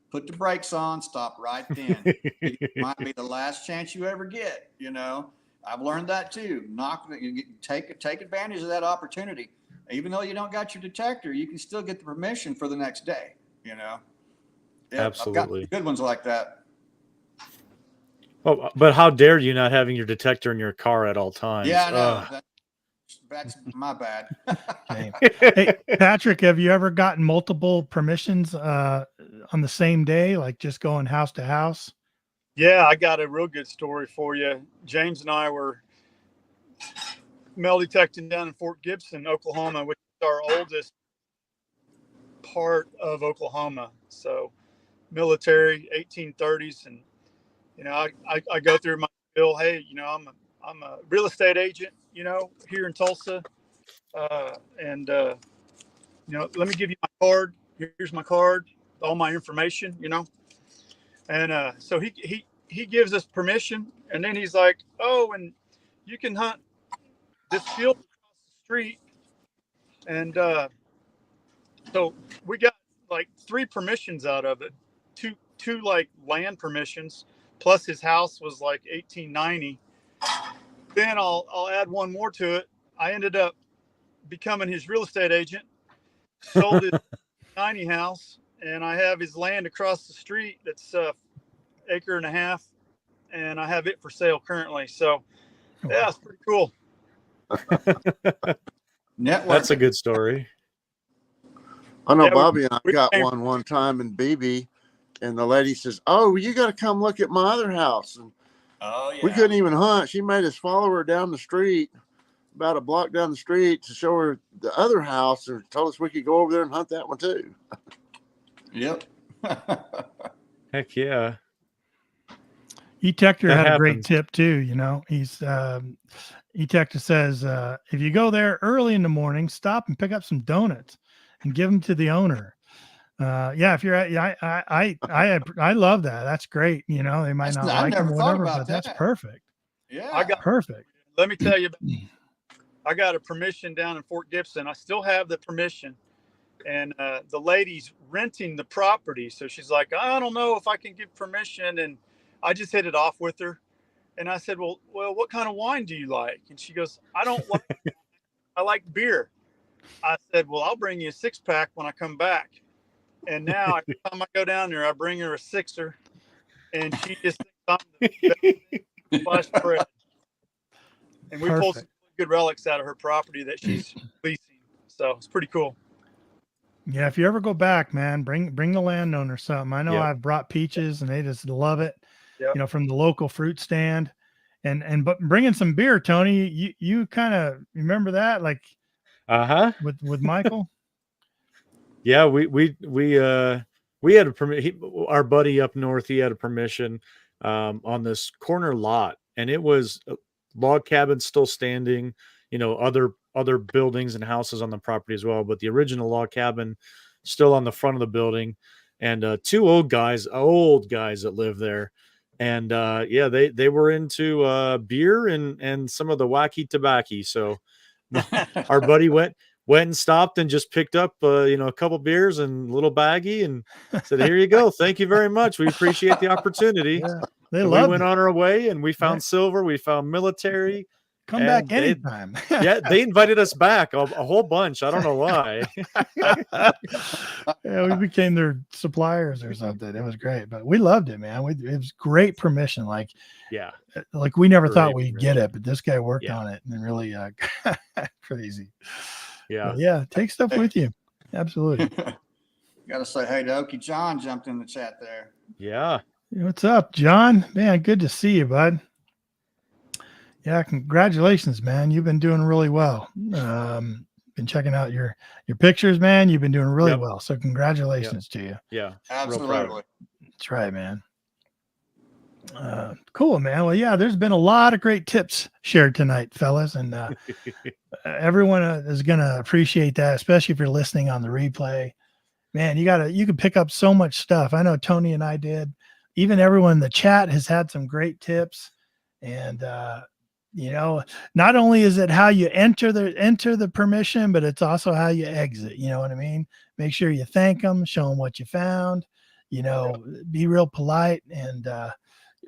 Put the brakes on, stop right then. It might be the last chance you ever get. I've learned that too. Take advantage of that opportunity. Even though you don't got your detector, you can still get the permission for the next day. Absolutely. I've got good ones like that. Oh, but how dare you not having your detector in your car at all times? Yeah, I know. That's my bad. Hey, Patrick, have you ever gotten multiple permissions on the same day, like just going house to house? Yeah, I got a real good story for you. James and I were metal detecting down in Fort Gibson, Oklahoma, which is our oldest part of Oklahoma. So military, 1830s, and I go through my bill. Hey, I'm a real estate agent, here in Tulsa, and let me give you my card. Here's my card, all my information, and so he gives us permission, and then he's like, oh, and you can hunt this field across the street, and so we got like 3 permissions out of it, two like land permissions. Plus his house was like 1890. Then I'll add one more to it. I ended up becoming his real estate agent, sold his tiny house, and I have his land across the street that's 1.5 acres, and I have it for sale currently. So yeah, it's pretty cool. That's a good story. I know Bobby and I got one time in BB. And the lady says, oh, you got to come look at my other house. And we couldn't even hunt. She made us follow her down the street, about a block down the street, to show her the other house, and told us we could go over there and hunt that one too. Yep. Heck yeah. E-Tector had a great tip too. He's E-Tector says, if you go there early in the morning, stop and pick up some donuts and give them to the owner. If you're I love that. That's great. They might not like them or whatever, but that's perfect. Yeah, perfect. Let me tell you, I got a permission down in Fort Gibson. I still have the permission, and the lady's renting the property. So she's like, I don't know if I can give permission, and I just hit it off with her, And I said, well, what kind of wine do you like? And she goes, I don't like, I like beer. I said, well, I'll bring you a 6-pack when I come back. And now every time I go down there, I bring her a 6er, and she just thinks I'm the best sliced bread. And we pulled some good relics out of her property that she's leasing. So it's pretty cool. Yeah, if you ever go back, man, bring the landowner something. I know I've brought peaches and they just love it. Yep. You know, from the local fruit stand, but bringing some beer, Tony. You kind of remember that, like, with Michael. Yeah, we had a permit. Our buddy up north, he had a permission on this corner lot, and it was a log cabin still standing. You know, other buildings and houses on the property as well, but the original log cabin still on the front of the building, and 2 old guys that live there. And they were into beer and some of the wacky tobacco. So our buddy went and stopped and just picked up a couple beers and a little baggie and said, "Here you go. Thank you very much. We appreciate the opportunity." Yeah, we went on our way, and we found silver. We found military. Come back anytime. They invited us back a whole bunch. I don't know why. Yeah, we became their suppliers or something. It was great, but we loved it, man. It was great permission. Like we never thought we'd get it, but this guy worked on it and really crazy. Yeah, take stuff with you. Absolutely. Got to say hey to Okie John jumped in the chat there. Yeah. What's up, John? Man, good to see you, bud. Yeah, congratulations, man. You've been doing really well. Been checking out your pictures, man. You've been doing really well. So congratulations to you. Yeah, absolutely. That's right, man. Cool, man. Well, yeah, there's been a lot of great tips shared tonight, fellas, and everyone is going to appreciate that, especially if you're listening on the replay. Man, you can pick up so much stuff. I know Tony and I did. Even everyone in the chat has had some great tips, and not only is it how you enter the permission, but it's also how you exit. You know what I mean? Make sure you thank them, show them what you found, be real polite. And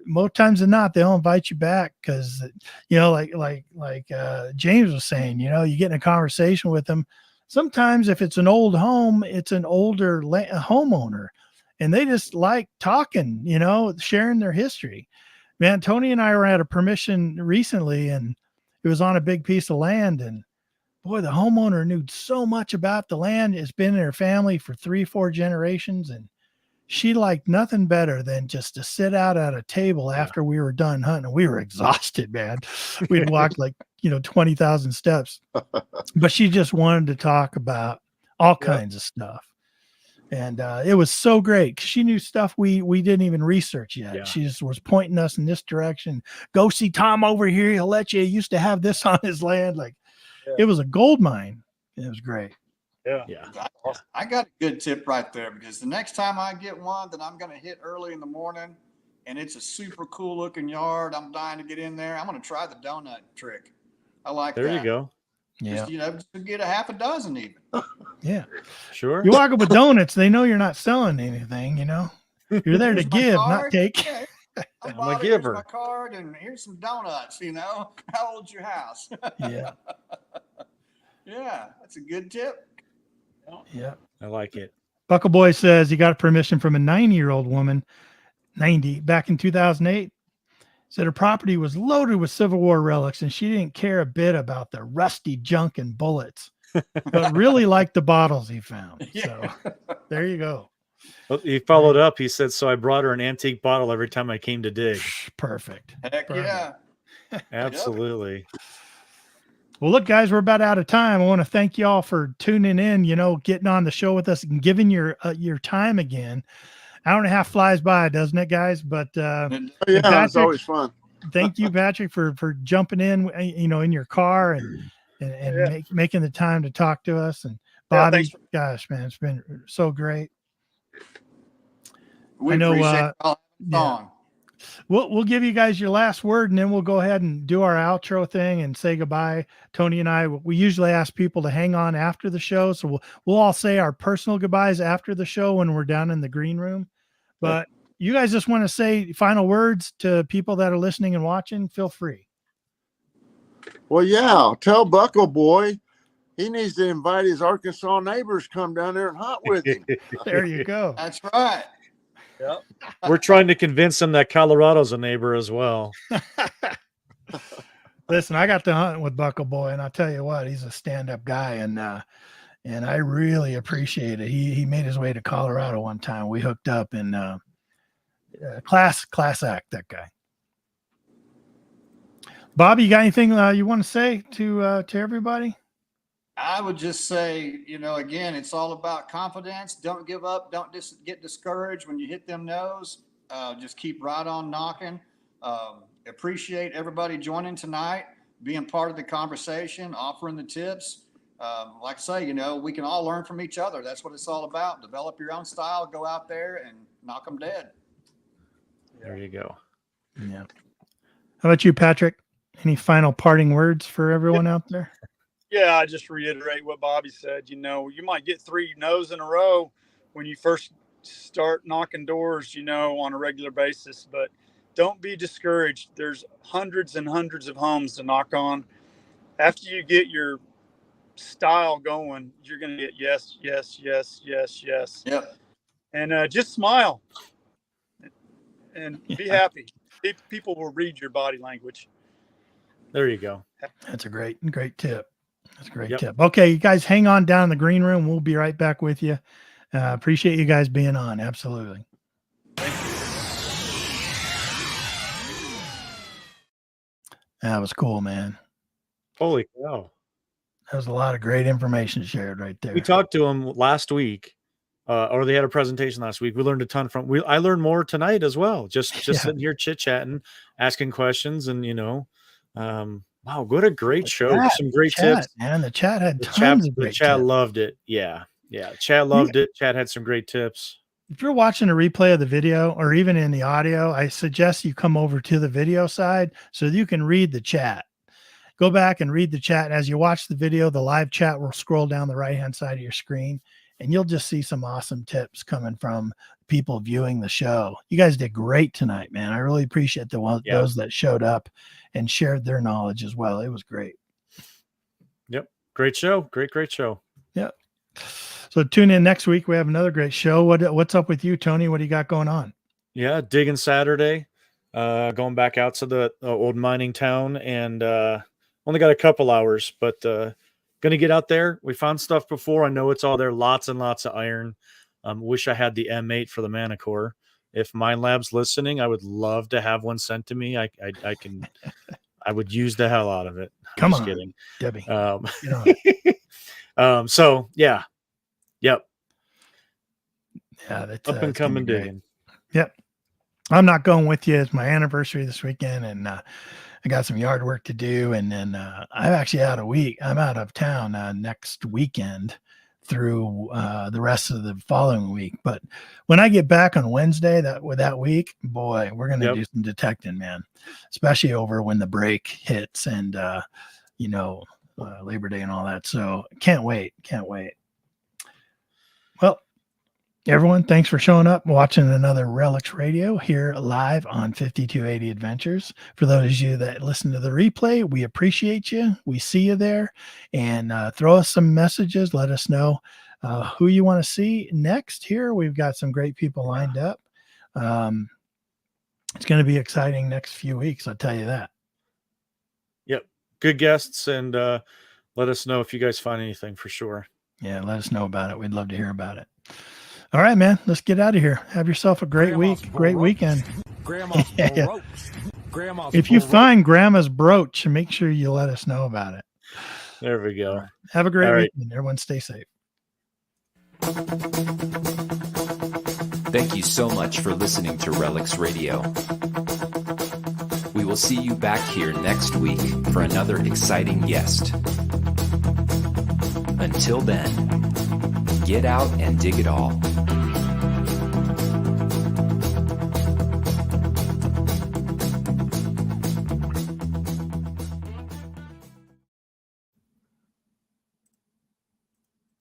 most times than not, they'll invite you back because, like James was saying, you get in a conversation with them. Sometimes if it's an old home, it's an older homeowner and they just like talking, sharing their history. Man, Tony and I were at a permission recently, and it was on a big piece of land. And boy, the homeowner knew so much about the land. It's been in her family for 3-4 generations, and she liked nothing better than just to sit out at a table after we were done hunting. We were exhausted, man. We'd walked 20,000 steps, but she just wanted to talk about all kinds of stuff. And it was so great. She knew stuff we didn't even research yet. Yeah. She just was pointing us in this direction. Go see Tom over here. He'll let you. He used to have this on his land. It was a gold mine. It was great. Yeah. I got a good tip right there, because the next time I get one that I'm going to hit early in the morning and it's a super cool looking yard, I'm dying to get in there, I'm going to try the donut trick. I like that. There you go. Yeah. Just, get a half a dozen even. Yeah. Sure. You walk up with donuts, they know you're not selling anything, You're there to give, not take. Yeah. I'm a giver. Here's my card and here's some donuts, How old's your house? Yeah. Yeah, that's a good tip. Yeah. I like it. Buckle Boy says he got permission from a 90-year-old woman, 90, back in 2008. Said her property was loaded with Civil War relics, and she didn't care a bit about the rusty junk and bullets, but really liked the bottles he found. So there you go. Well, he followed up. He said, so I brought her an antique bottle every time I came to dig. Perfect. Heck yeah. Absolutely. Well, look, guys, we're about out of time. I want to thank you all for tuning in, getting on the show with us and giving your time again. Hour and a half flies by, doesn't it, guys? But Patrick, it's always fun. Thank you, Patrick, for jumping in, in your car and making the time to talk to us. And Bobby, gosh, man, it's been so great. We appreciate it. We'll give you guys your last word, and then we'll go ahead and do our outro thing and say goodbye. Tony and I, we usually ask people to hang on after the show, so we'll all say our personal goodbyes after the show when we're down in the green room. But you guys just want to say final words to people that are listening and watching, feel free. Well, yeah, tell Buckle Boy he needs to invite his Arkansas neighbors come down there and hunt with him. There you go. That's right. Yep. We're trying to convince him that Colorado's a neighbor as well. Listen, I got to hunt with Buckle Boy, and I'll tell you what, he's a stand-up guy, and I really appreciate it. He made his way to Colorado one time. We hooked up, and class act, that guy. Bobby, you got anything you want to say to everybody? I would just say, again, it's all about confidence. Don't give up. Don't get discouraged when you hit them no's. Just keep right on knocking. Appreciate everybody joining tonight, being part of the conversation, offering the tips. Like I say, we can all learn from each other. That's what it's all about. Develop your own style, go out there and knock them dead. There you go. Yeah. How about you, Patrick? Any final parting words for everyone out there? Yeah, I just reiterate what Bobby said. You might get 3 no's in a row when you first start knocking doors, on a regular basis, but don't be discouraged. There's hundreds and hundreds of homes to knock on. After you get your style going, you're going to get yes, yes, yes, yes, yes. Yep. And just smile and be happy. People will read your body language. There you go. That's a great tip. That's a great tip. Okay, you guys hang on down in the green room. We'll be right back with you. Appreciate you guys being on. Absolutely. That was cool, man. Holy cow. That was a lot of great information shared right there. We talked to him last week, or they had a presentation last week. We learned a ton from. I learned more tonight as well. Just sitting here chit chatting, asking questions, and wow, what a great show! Some great tips, man. The chat had tons of great tips. The chat tips. loved it. Yeah. Chat loved it. Chat had some great tips. If you're watching a replay of the video or even in the audio, I suggest you come over to the video side so you can read the chat. Go back and read the chat. As you watch the video, the live chat will scroll down the right-hand side of your screen, and you'll just see some awesome tips coming from people viewing the show. You guys did great tonight, man. I really appreciate those that showed up and shared their knowledge as well. It was great. Yep. Great show. Great show. Yep. So tune in next week. We have another great show. What's up with you, Tony? What do you got going on? Yeah, digging Saturday. Going back out to the old mining town, and only got a couple hours, but gonna get out there. We found stuff before. I know it's all there. Lots and lots of iron. Wish I had the M8 for the Manicore. If Mine Lab's listening, I would love to have one sent to me. I would use the hell out of it. Come on, kidding, Debbie. So yeah. Yep. Yeah, that's up and coming digging. Yep. I'm not going with you. It's my anniversary this weekend, and I got some yard work to do. And then I'm actually out a week. I'm out of town next weekend through the rest of the following week. But when I get back on Wednesday that week, boy, we're gonna do some detecting, man. Especially over when the break hits and Labor Day and all that. So can't wait. Well, everyone, thanks for showing up, watching another Relics Radio here live on 5280 Adventures. For those of you that listen to the replay, we appreciate you. We see you there. And throw us some messages. Let us know who you want to see next here. We've got some great people lined up. It's going to be exciting next few weeks, I'll tell you that. Yep. Good guests, and let us know if you guys find anything for sure. Yeah, let us know about it. We'd love to hear about it. All right, man. Let's get out of here. Have yourself a great great weekend. If you find Grandma's brooch, make sure you let us know about it. There we go. Right. Have a great weekend. Everyone stay safe. Thank you so much for listening to Relics Radio. We will see you back here next week for another exciting guest. Until then, get out and dig it all.